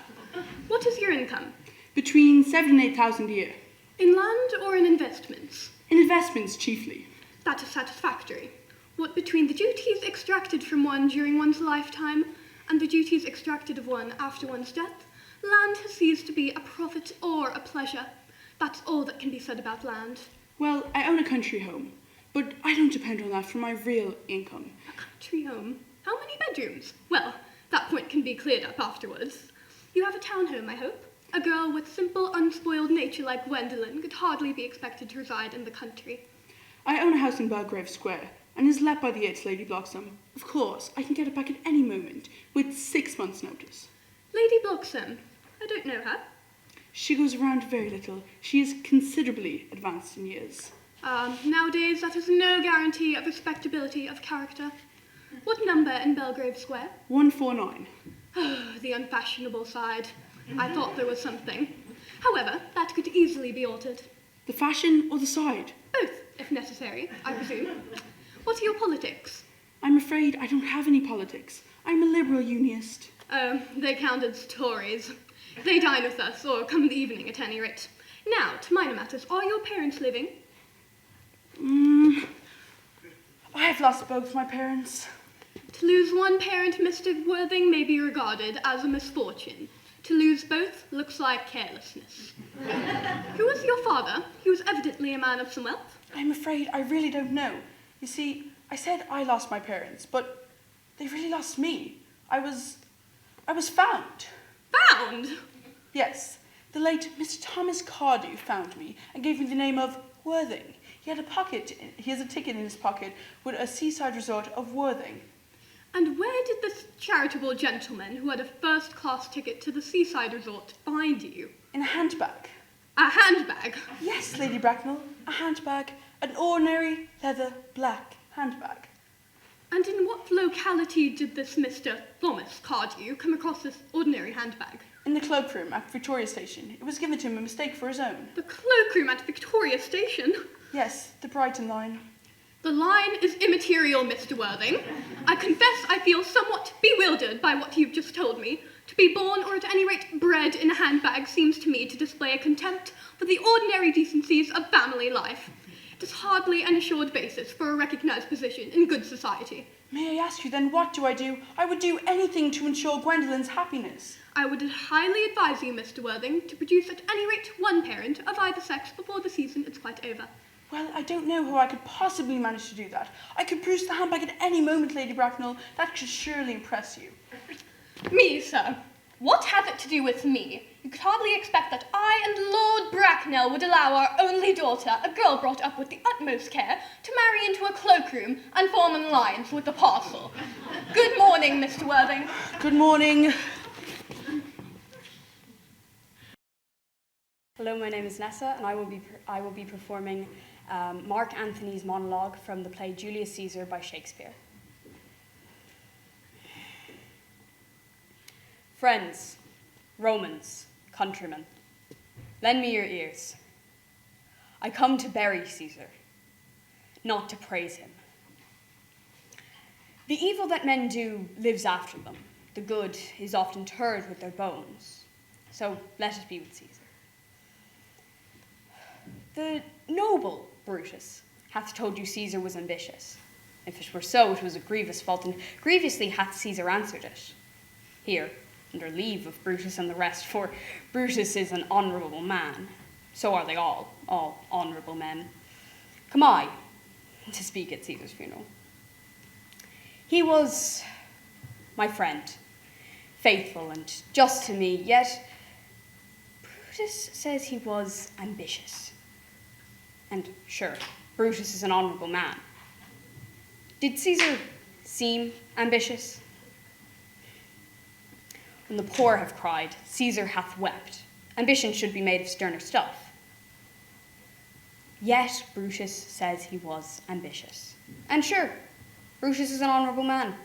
What is your income? Between 7,000 and 8,000 a year. In land or in investments? In investments, chiefly. That is satisfactory. What between the duties extracted from one during one's lifetime and the duties extracted of one after one's death, land has ceased to be a profit or a pleasure. That's all that can be said about land. Well, I own a country home, but I don't depend on that for my real income. A country home? How many bedrooms? Well, that point can be cleared up afterwards. You have a townhome, I hope? A girl with simple, unspoiled nature like Gwendolen could hardly be expected to reside in the country. I own a house in Belgrave Square, and is let by the 8th Lady Bloxham. Of course, I can get it back at any moment, with 6 months' notice. Lady Bloxham? I don't know her. She goes around very little. She is considerably advanced in years. Nowadays, that is no guarantee of respectability of character. What number in Belgrave Square? 149. The unfashionable side. I thought there was something. However, that could easily be altered. The fashion or the side? Both, if necessary, I presume. What are your politics? I'm afraid I don't have any politics. I'm a liberal unionist. Oh, they count as Tories. They dine with us, or come in the evening at any rate. Now, to minor matters, are your parents living? I've lost both my parents. To lose one parent, Mr. Worthing, may be regarded as a misfortune. To lose both looks like carelessness. Who was your father? He was evidently a man of some wealth. I'm afraid I really don't know. You see, I said I lost my parents, but they really lost me. I was found. Found? Yes. The late Mr. Thomas Cardew found me and gave me the name of Worthing. He has a ticket in his pocket with a seaside resort of Worthing. And where did this charitable gentleman who had a first-class ticket to the seaside resort find you? In a handbag. A handbag? Yes, Lady Bracknell, a handbag. An ordinary leather black handbag. And in what locality did this Mr. Thomas Cardew come across this ordinary handbag? In the cloakroom at Victoria Station. It was given to him a mistake for his own. The cloakroom at Victoria Station? Yes, the Brighton line. The line is immaterial, Mr. Worthing. I confess I feel somewhat bewildered by what you've just told me. To be born, or at any rate bred in a handbag, seems to me to display a contempt for the ordinary decencies of family life. It is hardly an assured basis for a recognised position in good society. May I ask you then, what do I do? I would do anything to ensure Gwendolyn's happiness. I would highly advise you, Mr. Worthing, to produce at any rate one parent of either sex before the season is quite over. Well, I don't know how I could possibly manage to do that. I could produce the handbag at any moment, Lady Bracknell. That should surely impress you. Me, sir? What has it to do with me? You could hardly expect that I and Lord Bracknell would allow our only daughter, a girl brought up with the utmost care, to marry into a cloakroom and form an alliance with the parcel. Good morning, Mr. Worthing. Good morning. Hello, my name is Nessa, and I will be performing Mark Antony's monologue from the play Julius Caesar by Shakespeare. Friends, Romans, countrymen, lend me your ears. I come to bury Caesar, not to praise him. The evil that men do lives after them. The good is often interred with their bones. So let it be with Caesar. The noble Brutus hath told you Caesar was ambitious. If it were so, it was a grievous fault, and grievously hath Caesar answered it. Here, under leave of Brutus and the rest, for Brutus is an honourable man. So are they all honourable men. Come I to speak at Caesar's funeral. He was my friend, faithful and just to me, yet Brutus says he was ambitious. And sure, Brutus is an honourable man. Did Caesar seem ambitious? When the poor have cried, Caesar hath wept. Ambition should be made of sterner stuff. Yet Brutus says he was ambitious. And sure, Brutus is an honourable man.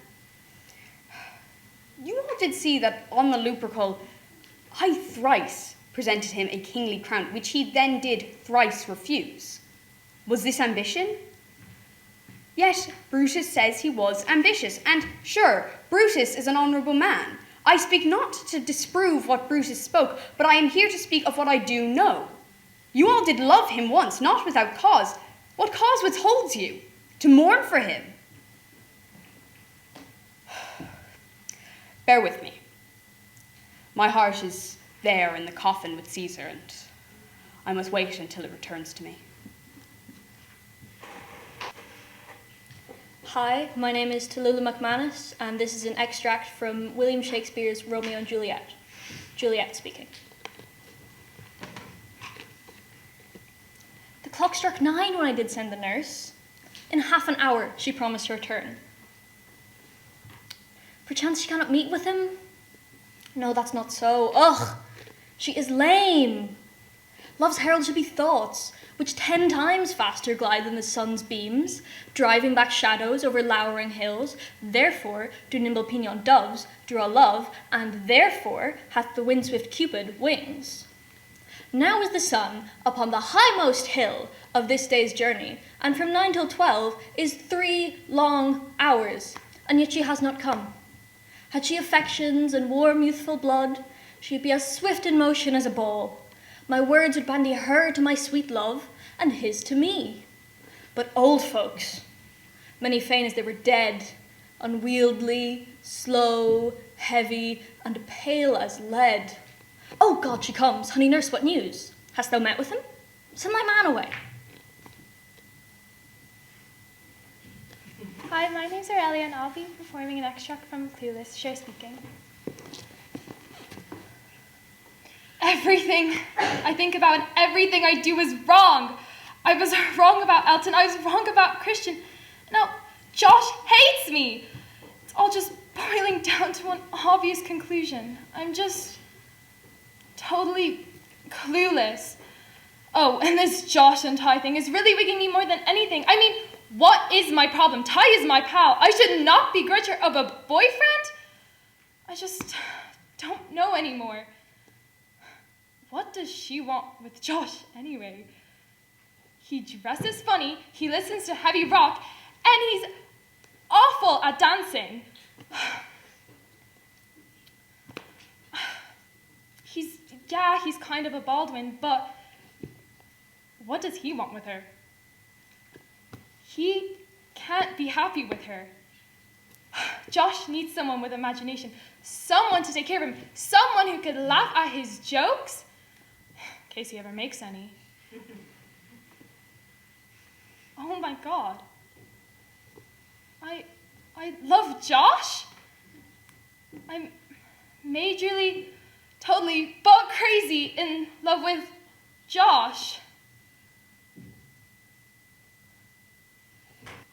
You all did see that on the Lupercal, I thrice presented him a kingly crown, which he then did thrice refuse. Was this ambition? Yet Brutus says he was ambitious, and sure, Brutus is an honourable man. I speak not to disprove what Brutus spoke, but I am here to speak of what I do know. You all did love him once, not without cause. What cause withholds you? To mourn for him? Bear with me. My heart is there in the coffin with Caesar, and I must wait until it returns to me. Hi, my name is Tallulah McManus, and this is an extract from William Shakespeare's Romeo and Juliet. Juliet speaking. The clock struck 9 when I did send the nurse. In half an hour, she promised to return. Perchance she cannot meet with him? No, that's not so. Ugh, she is lame. Love's herald should be thoughts, which 10 times faster glide than the sun's beams, driving back shadows over lowering hills. Therefore do nimble pinion doves draw love, and therefore hath the wind-swift Cupid wings. Now is the sun upon the highmost hill of this day's journey, and from 9 till 12 is 3 long hours, and yet she has not come. Had she affections and warm youthful blood, she'd be as swift in motion as a ball. My words would bandy her to my sweet love, and his to me. But old folks, many fain as they were dead, unwieldy, slow, heavy, and pale as lead. Oh God, she comes. Honey nurse, what news? Hast thou met with him? Send thy man away. Hi, my name's Aurelia, and I'll be performing an extract from Clueless, Share Speaking. Everything I think about and everything I do is wrong. I was wrong about Elton. I was wrong about Christian. Now, Josh hates me. It's all just boiling down to one obvious conclusion. I'm just totally clueless. Oh, and this Josh and Ty thing is really wigging me more than anything. I mean, what is my problem? Ty is my pal. I should not begrudge her of a boyfriend? I just don't know anymore. What does she want with Josh anyway? He dresses funny, he listens to heavy rock, and he's awful at dancing. He's kind of a Baldwin, but what does he want with her? He can't be happy with her. Josh needs someone with imagination, someone to take care of him, someone who could laugh at his jokes, in case he ever makes any. Oh my God. I love Josh. I'm majorly, totally, but crazy in love with Josh.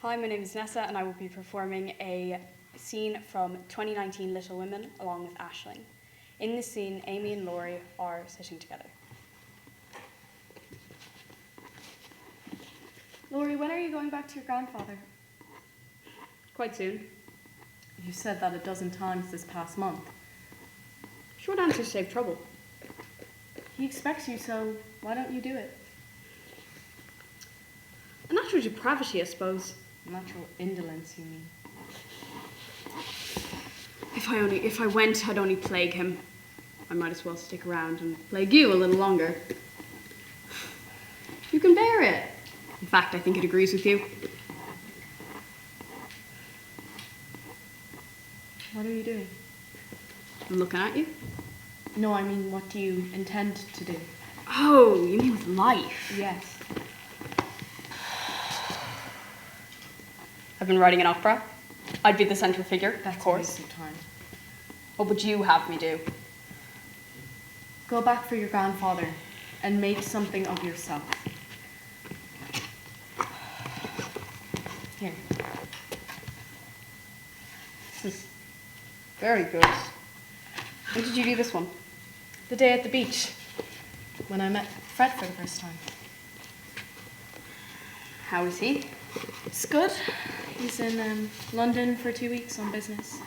Hi, my name is Nessa, and I will be performing a scene from 2019 Little Women along with Aisling. In this scene, Amy and Laurie are sitting together. Laurie, when are you going back to your grandfather? Quite soon. You said that a dozen times this past month. Short answers save trouble. He expects you, so why don't you do it? A natural depravity, I suppose. Natural indolence, you mean? If I went, I'd only plague him. I might as well stick around and plague you a little longer. You can bear it. In fact, I think it agrees with you. What are you doing? I'm looking at you. No, I mean, what do you intend to do? Oh, you mean with life? Yes. I've been writing an opera. I'd be the central figure, That's of course. a waste of time. What would you have me do? Go back for your grandfather and make something of yourself. Here. This is very good. When did you do this one? The day at the beach, when I met Fred for the first time. How is he? It's good. He's in London for 2 weeks on business.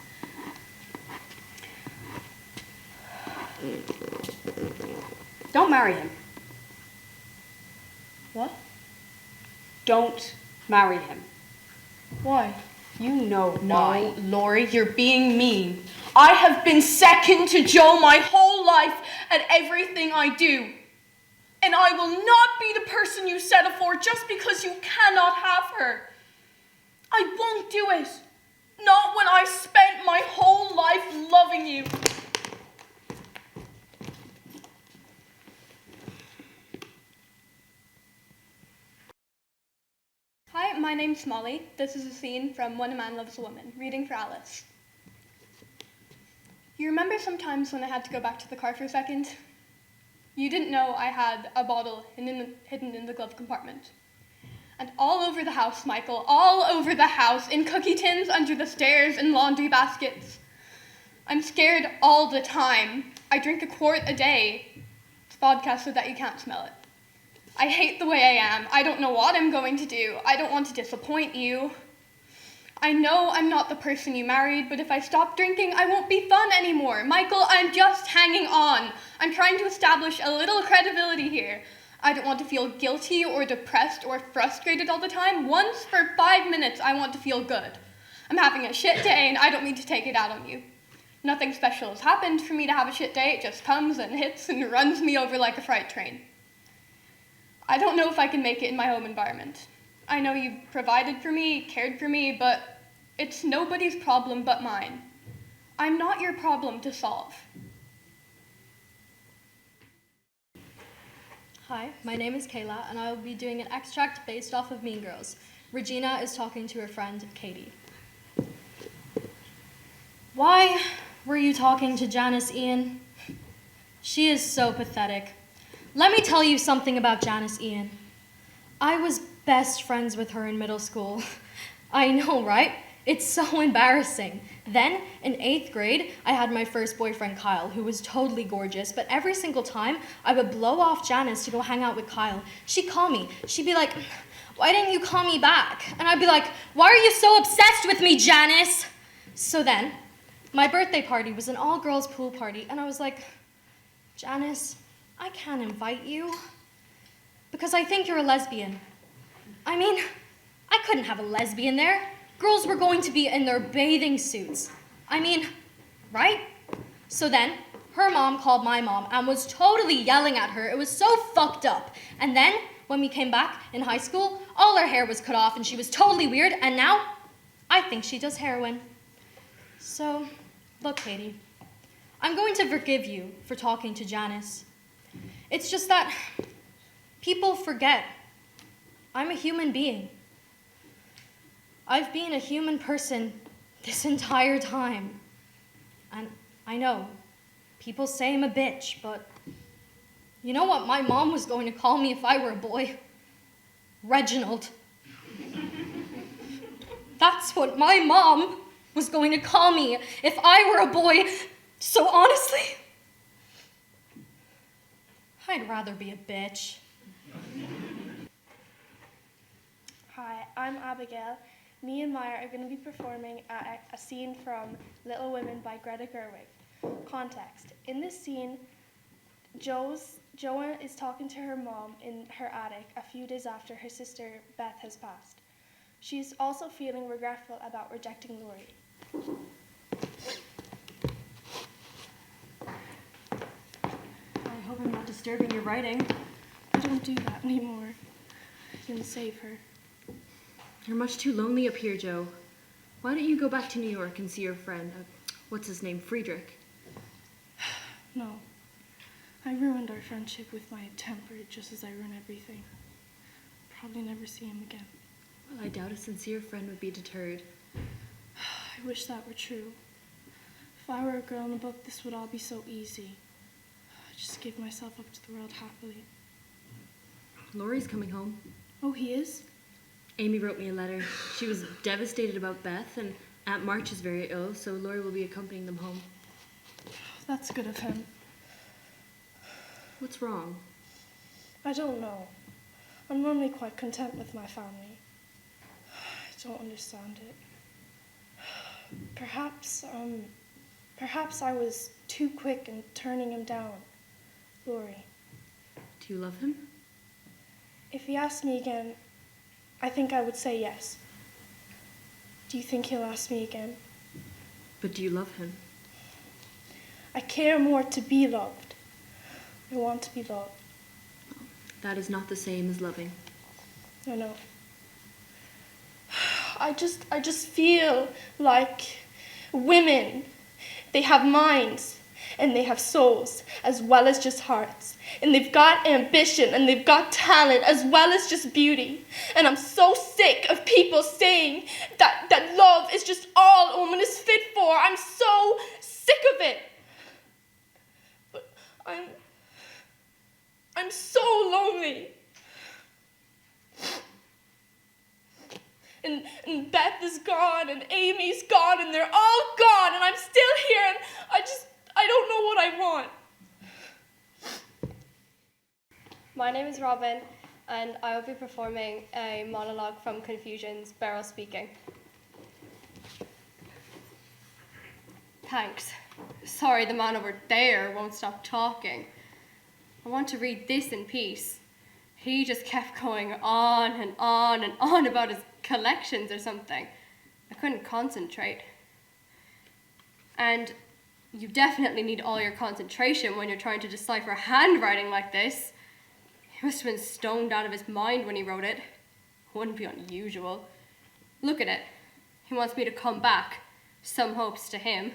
Don't marry him. What? Don't marry him. Why? You know No, why. Laurie, you're being mean. I have been second to Joe my whole life at everything I do. And I will not be the person you settle for just because you cannot have her. I won't do it. Not when I've spent my whole life loving you. Hi, my name's Molly. This is a scene from When a Man Loves a Woman, reading for Alice. You remember sometimes when I had to go back to the car for a second? You didn't know I had a bottle hidden in the glove compartment. And all over the house, Michael, all over the house, in cookie tins, under the stairs, in laundry baskets. I'm scared all the time. I drink a quart a day. It's vodka so that you can't smell it. I hate the way I am. I don't know what I'm going to do. I don't want to disappoint you. I know I'm not the person you married, but if I stop drinking, I won't be fun anymore. Michael, I'm just hanging on. I'm trying to establish a little credibility here. I don't want to feel guilty or depressed or frustrated all the time. Once for 5 minutes, I want to feel good. I'm having a shit day and I don't mean to take it out on you. Nothing special has happened for me to have a shit day. It just comes and hits and runs me over like a freight train. I don't know if I can make it in my home environment. I know you've provided for me, cared for me, but it's nobody's problem but mine. I'm not your problem to solve. Hi, my name is Kayla, and I will be doing an extract based off of Mean Girls. Regina is talking to her friend, Katie. Why were you talking to Janice, Ian? She is so pathetic. Let me tell you something about Janice, Ian. I was best friends with her in middle school. I know, right? It's so embarrassing. Then, in 8th grade, I had my first boyfriend, Kyle, who was totally gorgeous, but every single time I would blow off Janice to go hang out with Kyle, she'd call me. She'd be like, "Why didn't you call me back?" And I'd be like, "Why are you so obsessed with me, Janice?" So then, my birthday party was an all-girls pool party, and I was like, "Janice, I can't invite you because I think you're a lesbian." I mean, I couldn't have a lesbian there. Girls were going to be in their bathing suits. I mean, right? So then, her mom called my mom and was totally yelling at her. It was so fucked up. And then, when we came back in high school, all her hair was cut off and she was totally weird, and now, I think she does heroin. So, look, Katie, I'm going to forgive you for talking to Janice. It's just that people forget I'm a human being. I've been a human person this entire time. And I know, people say I'm a bitch, but you know what my mom was going to call me if I were a boy? Reginald. That's what my mom was going to call me if I were a boy. So honestly, I'd rather be a bitch. Hi, I'm Abigail. Me and Maya are going to be performing a scene from Little Women by Greta Gerwig. Context. In this scene, Joanna is talking to her mom in her attic a few days after her sister Beth has passed. She's also feeling regretful about rejecting Laurie. I hope I'm not disturbing your writing. I don't do that anymore. I can save her. You're much too lonely up here, Joe. Why don't you go back to New York and see your friend, what's his name, Friedrich? No. I ruined our friendship with my temper just as I ruin everything. Probably never see him again. Well, I doubt a sincere friend would be deterred. I wish that were true. If I were a girl in a book, this would all be so easy. I'd just give myself up to the world happily. Laurie's coming home. Oh, he is? Amy wrote me a letter. She was devastated about Beth, and Aunt March is very ill, so Laurie will be accompanying them home. That's good of him. What's wrong? I don't know. I'm normally quite content with my family. I don't understand it. Perhaps I was too quick in turning him down. Laurie. Do you love him? If he asked me again, I think I would say yes. Do you think he'll ask me again? But do you love him? I care more to be loved. I want to be loved. That is not the same as loving. I know. I just feel like women, they have minds and they have souls as well as just hearts. And they've got ambition and they've got talent as well as just beauty. And I'm so sick of people saying that love is just all a woman is fit for. I'm so sick of it. But I'm so lonely. And Beth is gone, and Amy's gone, and they're all gone, and I'm still here, and I don't know what I want. My name is Robin, and I will be performing a monologue from Confusion's Beryl Speaking. Thanks. Sorry, the man over there won't stop talking. I want to read this in peace. He just kept going on and on and on about his collections or something. I couldn't concentrate. And you definitely need all your concentration when you're trying to decipher handwriting like this. He must have been stoned out of his mind when he wrote it. Wouldn't be unusual. Look at it. He wants me to come back. Some hopes to him.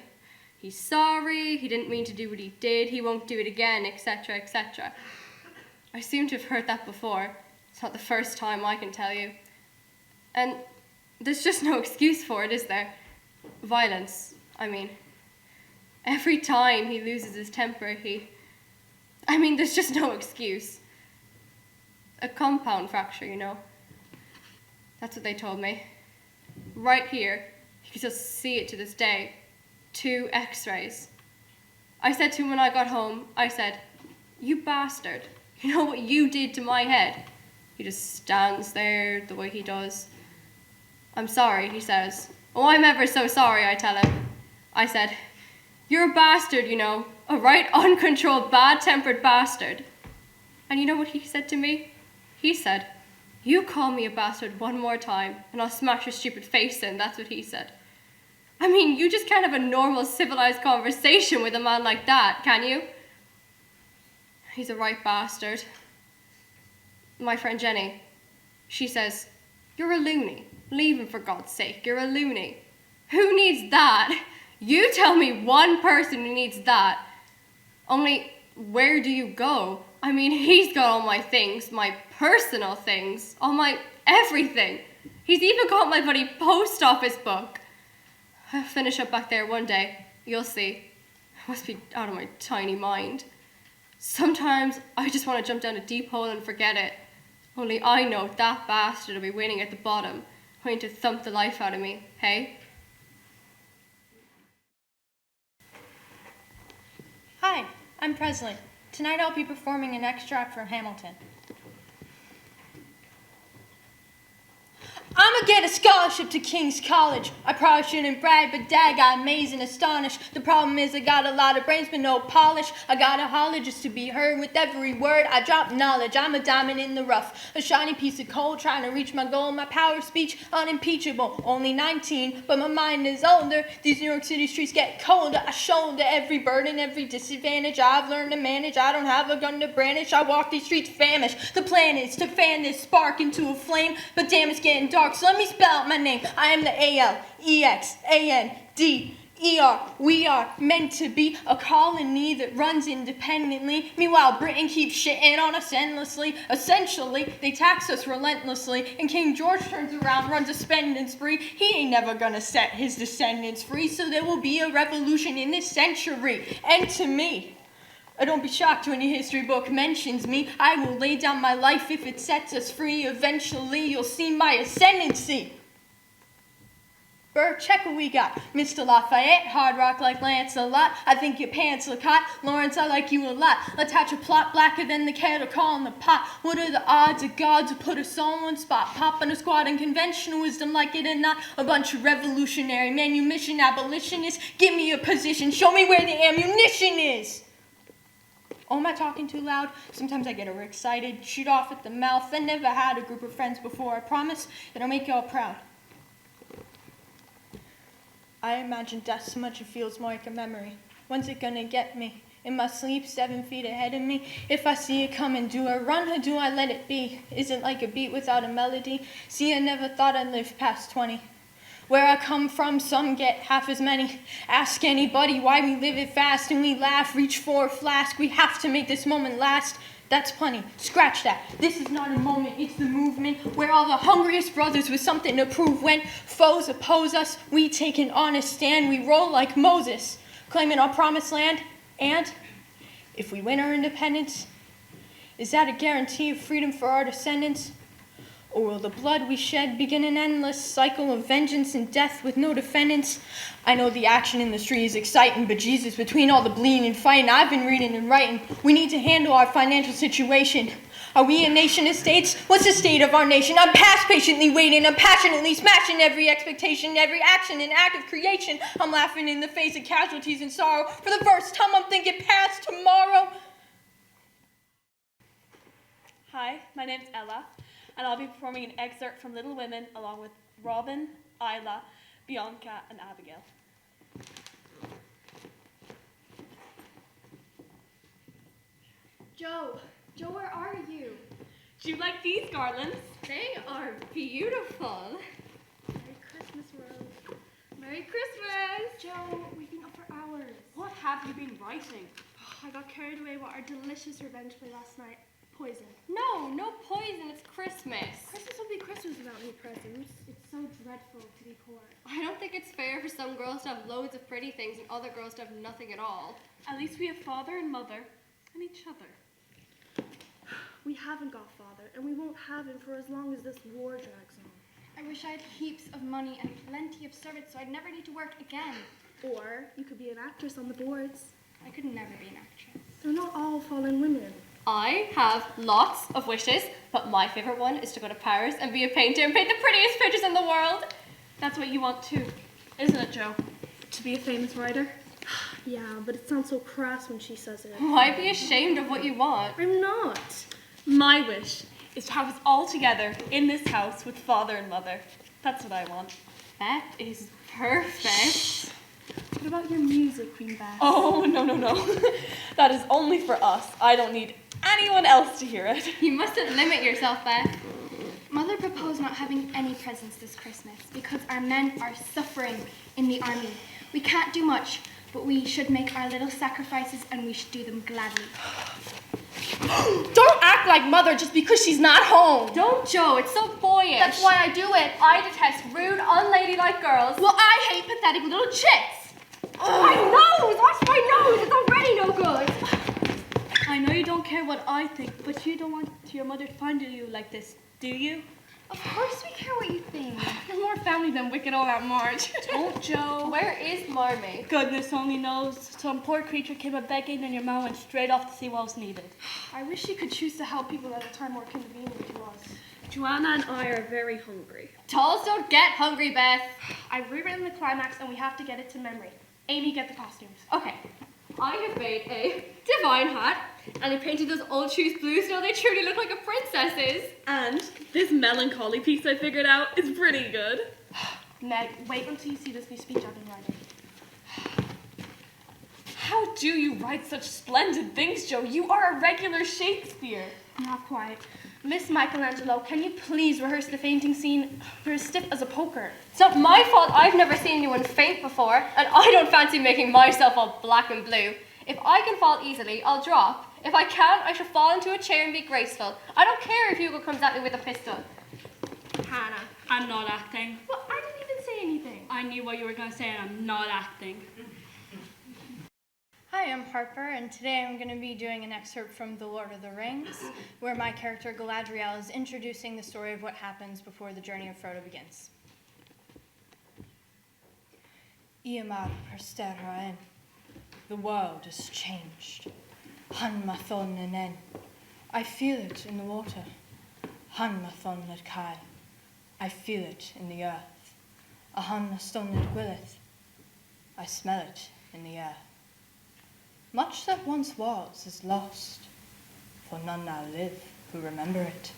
He's sorry, he didn't mean to do what he did, he won't do it again, etc., etc. I seem to have heard that before. It's not the first time, I can tell you. And there's just no excuse for it, is there? Violence, I mean. Every time he loses his temper, there's just no excuse. A compound fracture, you know. That's what they told me. Right here, you can still see it to this day. 2 x-rays. I said to him when I got home, I said, "You bastard, you know what you did to my head?" He just stands there the way he does. "I'm sorry," he says. "Oh, I'm ever so sorry," I tell him. I said, "You're a bastard, you know, a right uncontrolled, bad-tempered bastard." And you know what he said to me? He said, "You call me a bastard one more time, and I'll smash your stupid face in," that's what he said. I mean, you just can't have a normal, civilized conversation with a man like that, can you? He's a right bastard. My friend Jenny, she says, "You're a loony. Leave him for God's sake. You're a loony." Who needs that? You tell me one person who needs that. Only, where do you go? I mean, he's got all my things, my personal things, all my everything. He's even got my bloody post office book. I'll finish up back there one day. You'll see. I must be out of my tiny mind. Sometimes I just want to jump down a deep hole and forget it. Only I know that bastard will be waiting at the bottom, waiting to thump the life out of me, hey? Hi, I'm Presley. Tonight I'll be performing an extract from Hamilton. I'ma get a scholarship to King's College. I probably shouldn't brag, but Dad got amazed and astonished. The problem is I got a lot of brains but no polish. I got a holler just to be heard with every word. I drop knowledge, I'm a diamond in the rough. A shiny piece of coal trying to reach my goal. My power of speech unimpeachable. Only 19, but my mind is older. These New York City streets get colder. I shoulder every burden, every disadvantage I've learned to manage. I don't have a gun to brandish. I walk these streets famished. The plan is to fan this spark into a flame, but damn, it's getting dark. So let me spell out my name. I am the ALEXANDER. We are meant to be a colony that runs independently. Meanwhile, Britain keeps shitting on us endlessly. Essentially, they tax us relentlessly. And King George turns around, runs a spending spree. He ain't never gonna set his descendants free. So there will be a revolution in this century. And to me, don't be shocked when your history book mentions me. I will lay down my life if it sets us free. Eventually, you'll see my ascendancy. Burr, check what we got. Mr. Lafayette, hard rock like Lancelot. I think your pants look hot. Lawrence, I like you a lot. Let's hatch a plot blacker than the kettle calling the pot. What are the odds of God to put us on one spot? Pop in a squad and conventional wisdom, like it or not. A bunch of revolutionary manumission abolitionists. Give me a position. Show me where the ammunition is. Oh, am I talking too loud? Sometimes I get overexcited, shoot off at the mouth. I never had a group of friends before. I promise that I'll make y'all proud. I imagine death so much it feels more like a memory. When's it gonna get me? In my sleep, 7 feet ahead of me. If I see it coming, do I run or do I let it be? Is it like a beat without a melody? See, I never thought I'd live past 20. Where I come from, some get half as many. Ask anybody why we live it fast and we laugh, reach for a flask. We have to make this moment last. That's plenty. Scratch that. This is not a moment, it's the movement where all the hungriest brothers with something to prove. When foes oppose us, we take an honest stand. We roll like Moses, claiming our promised land. And if we win our independence, is that a guarantee of freedom for our descendants? Or will the blood we shed begin an endless cycle of vengeance and death with no defendants? I know the action in the street is exciting, but Jesus, between all the bleeding and fighting I've been reading and writing, we need to handle our financial situation. Are we a nation of states? What's the state of our nation? I'm past patiently waiting. I'm passionately smashing every expectation, every action and act of creation. I'm laughing in the face of casualties and sorrow. For the first time, I'm thinking past tomorrow. Hi, my name's Ella, and I'll be performing an excerpt from Little Women along with Robin, Isla, Bianca, and Abigail. Joe, where are you? Do you like these garlands? They are beautiful. Merry Christmas, Rose. Merry Christmas! Joe, we've been up for hours. What have you been writing? I got carried away with our delicious revenge play last night. Poison. No poison, it's Christmas. Christmas will be Christmas without any presents. It's so dreadful to be poor. I don't think it's fair for some girls to have loads of pretty things and other girls to have nothing at all. At least we have father and mother and each other. We haven't got father, and we won't have him for as long as this war drags on. I wish I had heaps of money and plenty of servants so I'd never need to work again. Or you could be an actress on the boards. I could never be an actress. They're not all fallen women. I have lots of wishes, but my favorite one is to go to Paris and be a painter and paint the prettiest pictures in the world. That's what you want too, isn't it, Joe? To be a famous writer? Yeah, but it sounds so crass when she says it. Why be ashamed of what you want? I'm not. My wish is to have us all together in this house with father and mother. That's what I want. That is perfect. What about your music, Queen Beth? Oh, no. That is only for us. I don't need anyone else to hear it. You mustn't limit yourself, Beth. Mother proposed not having any presents this Christmas because our men are suffering in the army. We can't do much, but we should make our little sacrifices and we should do them gladly. Don't act like Mother just because she's not home. Don't, Joe. It's so boyish. That's why I do it. I detest rude, unladylike girls. Well, I hate pathetic little chits. My nose! Watch my nose! It's already no good. I know you don't care what I think, but you don't want your mother to find you like this, do you? Of course we care what you think. You're more family than wicked old Aunt Marge. Don't, Joe. Where is Marmee? Goodness only knows. Some poor creature came a begging and your mom went straight off to see what was needed. I wish she could choose to help people at a time more convenient to us. Joanna and I are very hungry. Dolls don't get hungry, Beth. I've rewritten the climax and we have to get it to memory. Amy, get the costumes. Okay. I have made a divine hat, and I painted those old shoes blue so they truly look like a princess's. And this melancholy piece I figured out is pretty good. Meg, wait until you see this new speech I've been writing. How do you write such splendid things, Joe? You are a regular Shakespeare. Not quite. Miss Michelangelo, can you please rehearse the fainting scene? You're as stiff as a poker. It's not my fault. I've never seen anyone faint before, and I don't fancy making myself all black and blue. If I can fall easily, I'll drop. If I can't, I shall fall into a chair and be graceful. I don't care if Hugo comes at me with a pistol. Hannah, I'm not acting. Well, I didn't even say anything. I knew what you were going to say and I'm not acting. Hi, I'm Harper, and today I'm going to be doing an excerpt from The Lord of the Rings, where my character Galadriel is introducing the story of what happens before the journey of Frodo begins. Iamar persteraen. The world is changed. Han mathon nen. I feel it in the water. Han mathon ned kai. I feel it in the earth. Ahan maston ned gwilleth. I smell it in the air. Much that once was is lost, for none now live who remember it.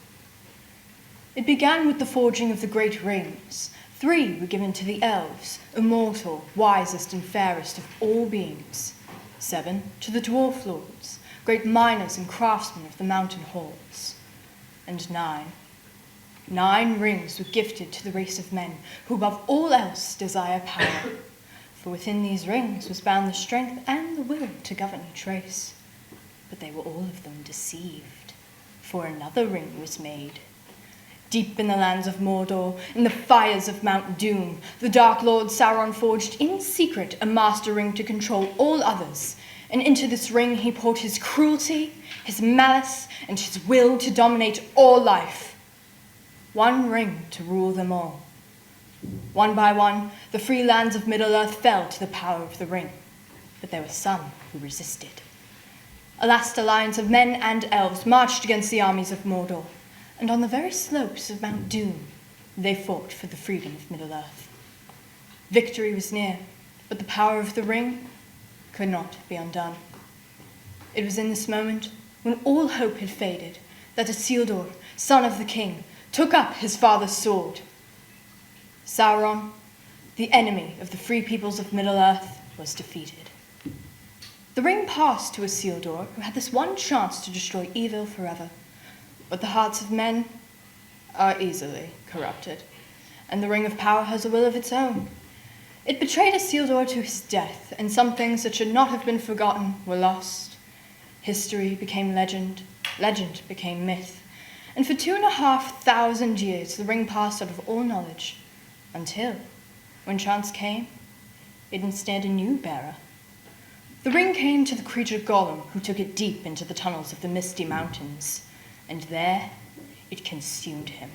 It began with the forging of the great rings. 3 were given to the elves, immortal, wisest and fairest of all beings. 7 to the dwarf lords, great miners and craftsmen of the mountain halls. And 9 rings were gifted to the race of men who above all else desire power. For within these rings was bound the strength and the will to govern each race. But they were all of them deceived, for another ring was made. Deep in the lands of Mordor, in the fires of Mount Doom, the Dark Lord Sauron forged in secret a master ring to control all others, and into this ring he poured his cruelty, his malice, and his will to dominate all life. one ring to rule them all. One by one, the free lands of Middle-earth fell to the power of the ring, but there were some who resisted. A last alliance of men and elves marched against the armies of Mordor, and on the very slopes of Mount Doom, they fought for the freedom of Middle-earth. Victory was near, but the power of the ring could not be undone. It was in this moment, when all hope had faded, that Isildur, son of the king, took up his father's sword. Sauron, the enemy of the free peoples of Middle-earth, was defeated. The ring passed to Isildur, who had this one chance to destroy evil forever. But the hearts of men are easily corrupted, and the ring of power has a will of its own. It betrayed Isildur to his death, and some things that should not have been forgotten were lost. History became legend, legend became myth, and for 2,500 years the ring passed out of all knowledge, until, when chance came, it installed a new bearer. The ring came to the creature Gollum, who took it deep into the tunnels of the Misty Mountains, and there it consumed him.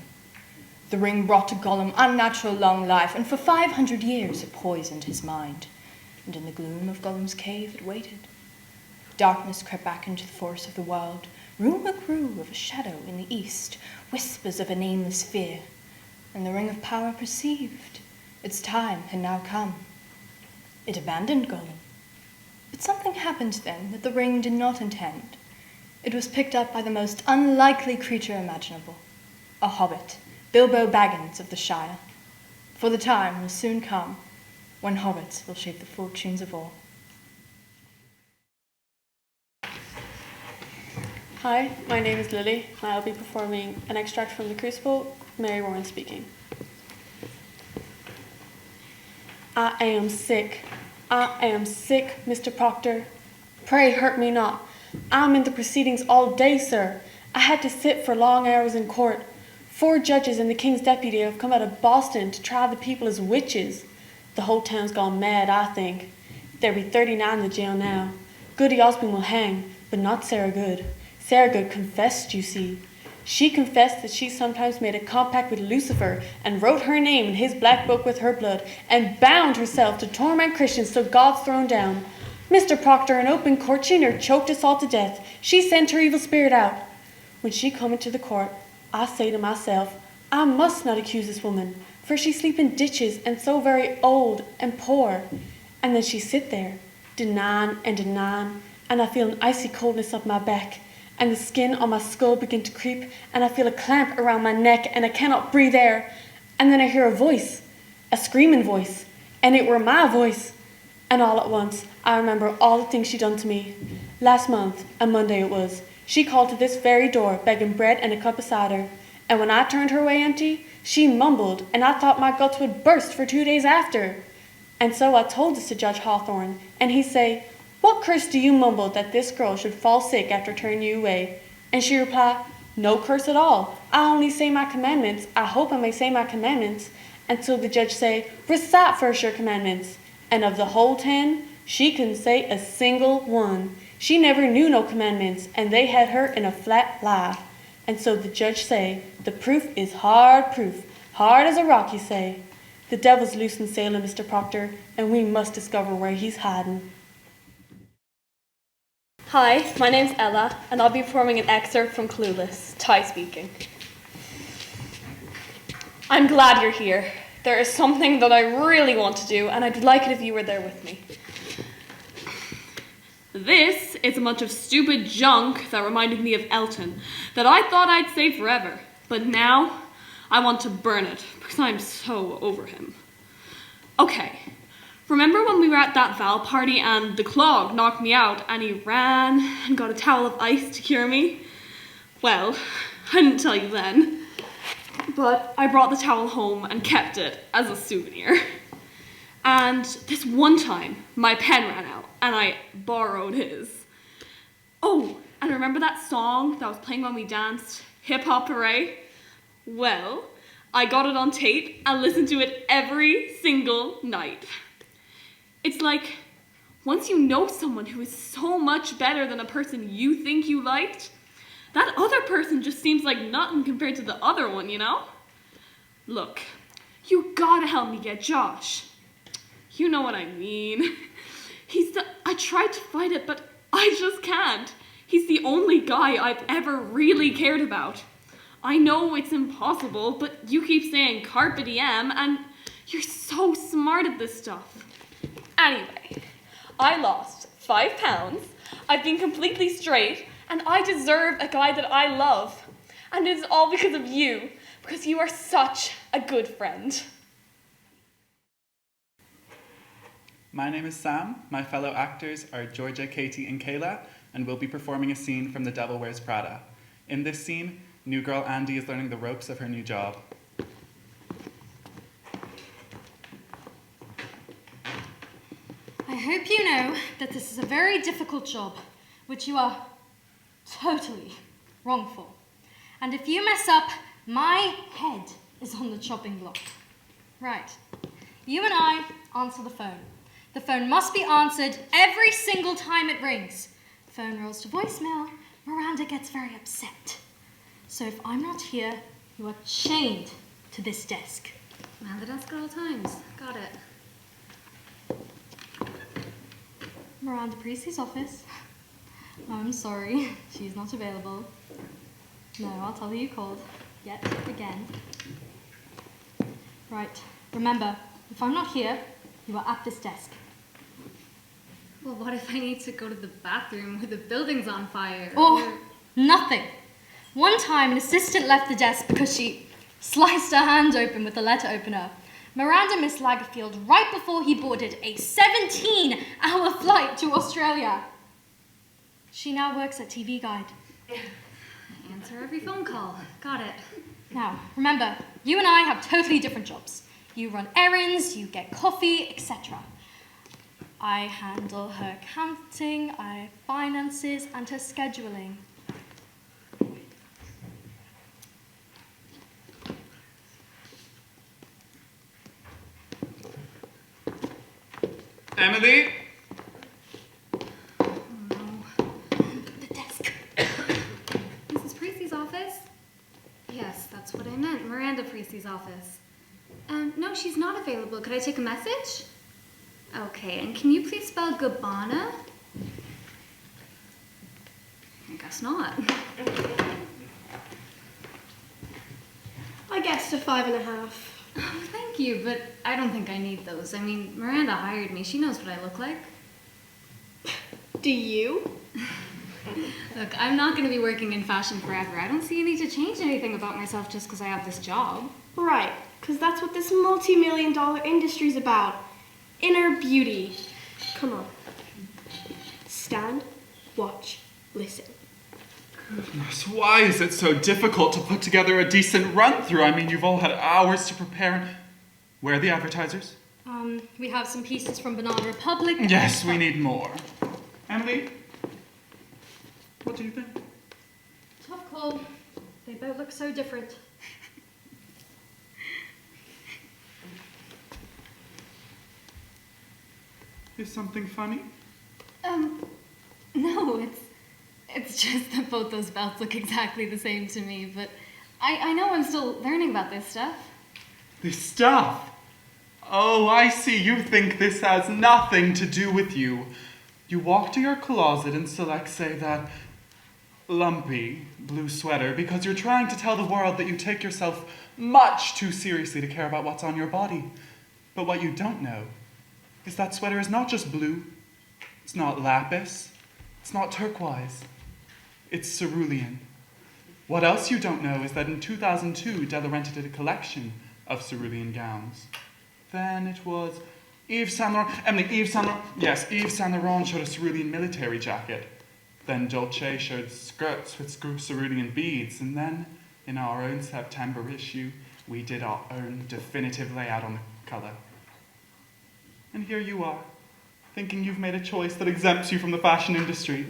The ring brought to Gollum unnatural long life, and for 500 years it poisoned his mind, and in the gloom of Gollum's cave it waited. Darkness crept back into the forest of the world. Rumor grew of a shadow in the east, whispers of a nameless fear, and the ring of power perceived its time had now come. It abandoned Gollum. But something happened then that the ring did not intend. It was picked up by the most unlikely creature imaginable, a hobbit, Bilbo Baggins of the Shire. For the time will soon come when hobbits will shape the fortunes of all. Hi, my name is Lily, and I'll be performing an extract from The Crucible, Mary Warren speaking. I am sick, Mr. Proctor. Pray hurt me not. I'm in the proceedings all day, sir. I had to sit for long hours in court. 4 judges and the king's deputy have come out of Boston to try the people as witches. The whole town's gone mad, I think. There be 39 in the jail now. Goody Osmond will hang, but not Sarah Good. Sarah Good confessed, you see. She confessed that she sometimes made a compact with Lucifer and wrote her name in his black book with her blood and bound herself to torment Christians till God's thrown down. Mr. Proctor, in open court, she near choked us all to death. She sent her evil spirit out. When she come into the court, I say to myself, I must not accuse this woman, for she sleep in ditches and so very old and poor. And then she sit there, denying, and I feel an icy coldness up my back, and the skin on my skull begin to creep, and I feel a clamp around my neck, and I cannot breathe air. And then I hear a voice, a screaming voice, and it were my voice. And all at once, I remember all the things she done to me. Last month, a Monday it was, she called to this very door, begging bread and a cup of cider. And when I turned her way empty, she mumbled, and I thought my guts would burst for 2 days after. And so I told this to Judge Hawthorne, and he say, what curse do you mumble that this girl should fall sick after turning you away? And she reply, no curse at all. I only say my commandments. I hope I may say my commandments. And so the judge say, recite first your commandments. And of the whole 10, she couldn't say a single one. She never knew no commandments, and they had her in a flat lie. And so the judge say, the proof is hard proof, hard as a rock, he say. The devil's loose in Salem, Mr. Proctor, and we must discover where he's hiding. Hi, my name's Ella, and I'll be performing an excerpt from Clueless, Ty speaking. I'm glad you're here. There is something that I really want to do, and I'd like it if you were there with me. This is a bunch of stupid junk that reminded me of Elton, that I thought I'd save forever, but now I want to burn it, because I'm so over him. Okay, remember when we were at that Val party and the clog knocked me out and he ran and got a towel of ice to cure me? Well, I didn't tell you then, but I brought the towel home and kept it as a souvenir. And this one time, my pen ran out and I borrowed his. Oh, and remember that song that was playing when we danced, Hip Hop Hooray? Well, I got it on tape and listened to it every single night. It's like, once you know someone who is so much better than a person you think you liked, that other person just seems like nothing compared to the other one, you know? Look, you gotta help me get Josh. You know what I mean. I tried to fight it, but I just can't. He's the only guy I've ever really cared about. I know it's impossible, but you keep saying carpe diem, and you're so smart at this stuff. Anyway, I lost 5 pounds, I've been completely straight, and I deserve a guy that I love. And it is all because of you, because you are such a good friend. My name is Sam. My fellow actors are Georgia, Katie, and Kayla, and we'll be performing a scene from The Devil Wears Prada. In this scene, new girl Andy is learning the ropes of her new job. I hope you know that this is a very difficult job, which you are totally wrong for. And if you mess up, my head is on the chopping block. Right. You and I answer the phone. The phone must be answered every single time it rings. The phone rolls to voicemail. Miranda gets very upset. So if I'm not here, you are chained to this desk. Man the desk at all times. Got it. Miranda Priestley's office. I'm sorry, she's not available. No, I'll tell her you called. Yet again. Right, remember, if I'm not here, you are at this desk. Well, what if I need to go to the bathroom where the building's on fire? Or nothing. One time, an assistant left the desk because she sliced her hand open with a letter opener. Miranda missed Lagerfield right before he boarded a 17-hour flight to Australia. She now works at TV Guide. Answer every phone call. Got it. Now, remember, you and I have totally different jobs. You run errands, you get coffee, etc. I handle her accounting, her finances, and her scheduling. Emily? The desk. Mrs. Priestley's office? Yes, that's what I meant. Miranda Priestley's office. No, she's not available. Could I take a message? Okay, and can you please spell Gabbana? I guess not. I guessed a 5.5. Oh, thank you, but I don't think I need those. I mean, Miranda hired me. She knows what I look like. Do you? Look, I'm not going to be working in fashion forever. I don't see a need to change anything about myself just because I have this job. Right, because that's what this multi-million-dollar industry's about. Inner beauty. Come on. Stand, watch, listen. Goodness, why is it so difficult to put together a decent run-through? I mean, you've all had hours to prepare. Where are the advertisers? We have some pieces from Banana Republic. Yes, we need more. Emily, what do you think? Tough call. They both look so different. Is something funny? No, it's just that both those belts look exactly the same to me, but I know I'm still learning about this stuff. This stuff? Oh, I see. You think this has nothing to do with you. You walk to your closet and select, say, that lumpy blue sweater because you're trying to tell the world that you take yourself much too seriously to care about what's on your body. But what you don't know is that sweater is not just blue. It's not lapis. It's not turquoise. It's cerulean. What else you don't know is that in 2002, Della rented a collection of cerulean gowns. Then it was Yves Saint Laurent. Emily, Yves Saint Laurent. Yes, Yves Saint Laurent showed a cerulean military jacket. Then Dolce showed skirts with cerulean beads. And then, in our own September issue, we did our own definitive layout on the color. And here you are, thinking you've made a choice that exempts you from the fashion industry,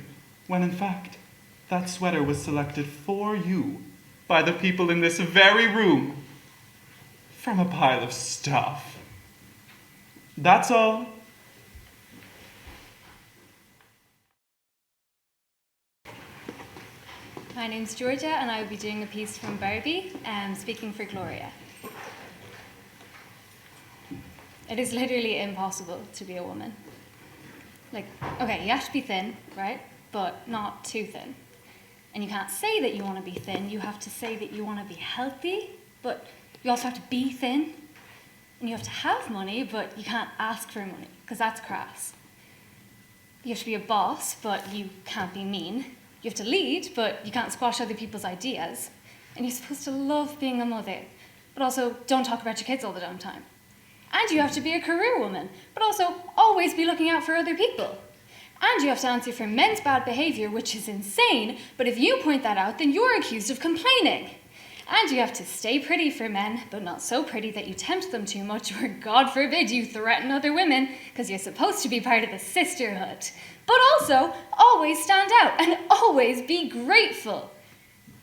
when in fact, that sweater was selected for you by the people in this very room from a pile of stuff. That's all. My name's Georgia, and I will be doing a piece from Barbie, speaking for Gloria. It is literally impossible to be a woman. Like, okay, you have to be thin, right? But not too thin. And you can't say that you want to be thin. You have to say that you want to be healthy, but you also have to be thin. And you have to have money, but you can't ask for money, because that's crass. You have to be a boss, but you can't be mean. You have to lead, but you can't squash other people's ideas. And you're supposed to love being a mother, but also don't talk about your kids all the damn time. And you have to be a career woman, but also always be looking out for other people. And you have to answer for men's bad behavior, which is insane, but if you point that out, then you're accused of complaining. And you have to stay pretty for men, but not so pretty that you tempt them too much, or God forbid you threaten other women, because you're supposed to be part of the sisterhood. But also, always stand out, and always be grateful.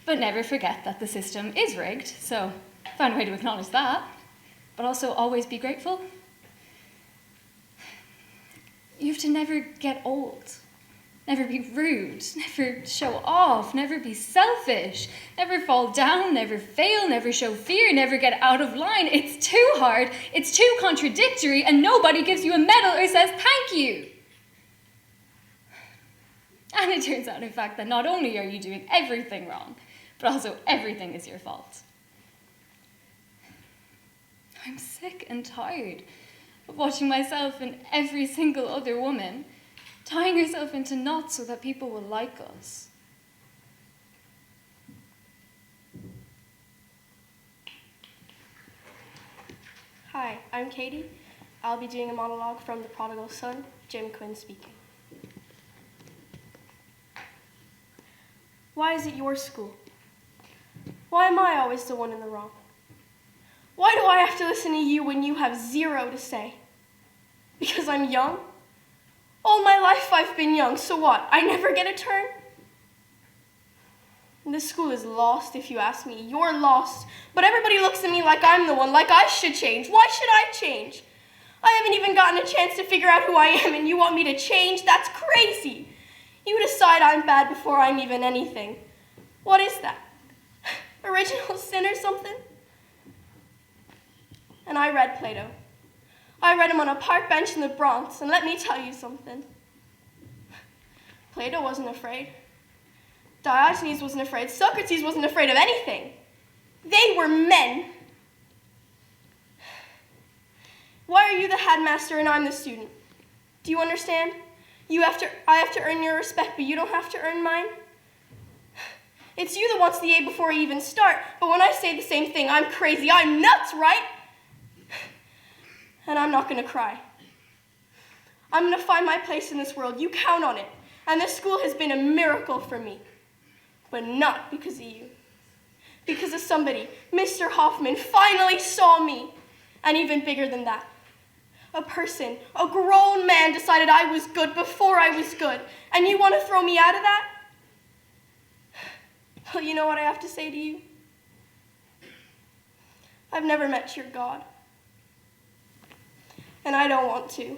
But never forget that the system is rigged, so find a way to acknowledge that. But also always be grateful. You have to never get old. Never be rude, never show off, never be selfish, never fall down, never fail, never show fear, never get out of line. It's too hard, it's too contradictory, and nobody gives you a medal or says thank you. And it turns out, in fact, that not only are you doing everything wrong, but also everything is your fault. I'm sick and tired of watching myself and every single other woman tying herself into knots so that people will like us. Hi, I'm Katie. I'll be doing a monologue from The Prodigal Son, Jim Quinn speaking. Why is it your school? Why am I always the one in the wrong? Why do I have to listen to you when you have zero to say? Because I'm young? All my life I've been young, so what? I never get a turn? This school is lost, if you ask me. You're lost. But everybody looks at me like I'm the one, like I should change. Why should I change? I haven't even gotten a chance to figure out who I am, and you want me to change? That's crazy. You decide I'm bad before I'm even anything. What is that? Original sin or something? And I read Plato. I read him on a park bench in the Bronx, and let me tell you something. Plato wasn't afraid. Diogenes wasn't afraid. Socrates wasn't afraid of anything. They were men. Why are you the headmaster and I'm the student? Do you understand? I have to earn your respect, but you don't have to earn mine. It's you that wants the A before I even start, but when I say the same thing, I'm crazy. I'm nuts, right? And I'm not going to cry. I'm going to find my place in this world. You count on it. And this school has been a miracle for me. But not because of you. Because of somebody. Mr. Hoffman finally saw me. And even bigger than that. A person, a grown man decided I was good before I was good. And you want to throw me out of that? Well, you know what I have to say to you? I've never met your God. And I don't want to.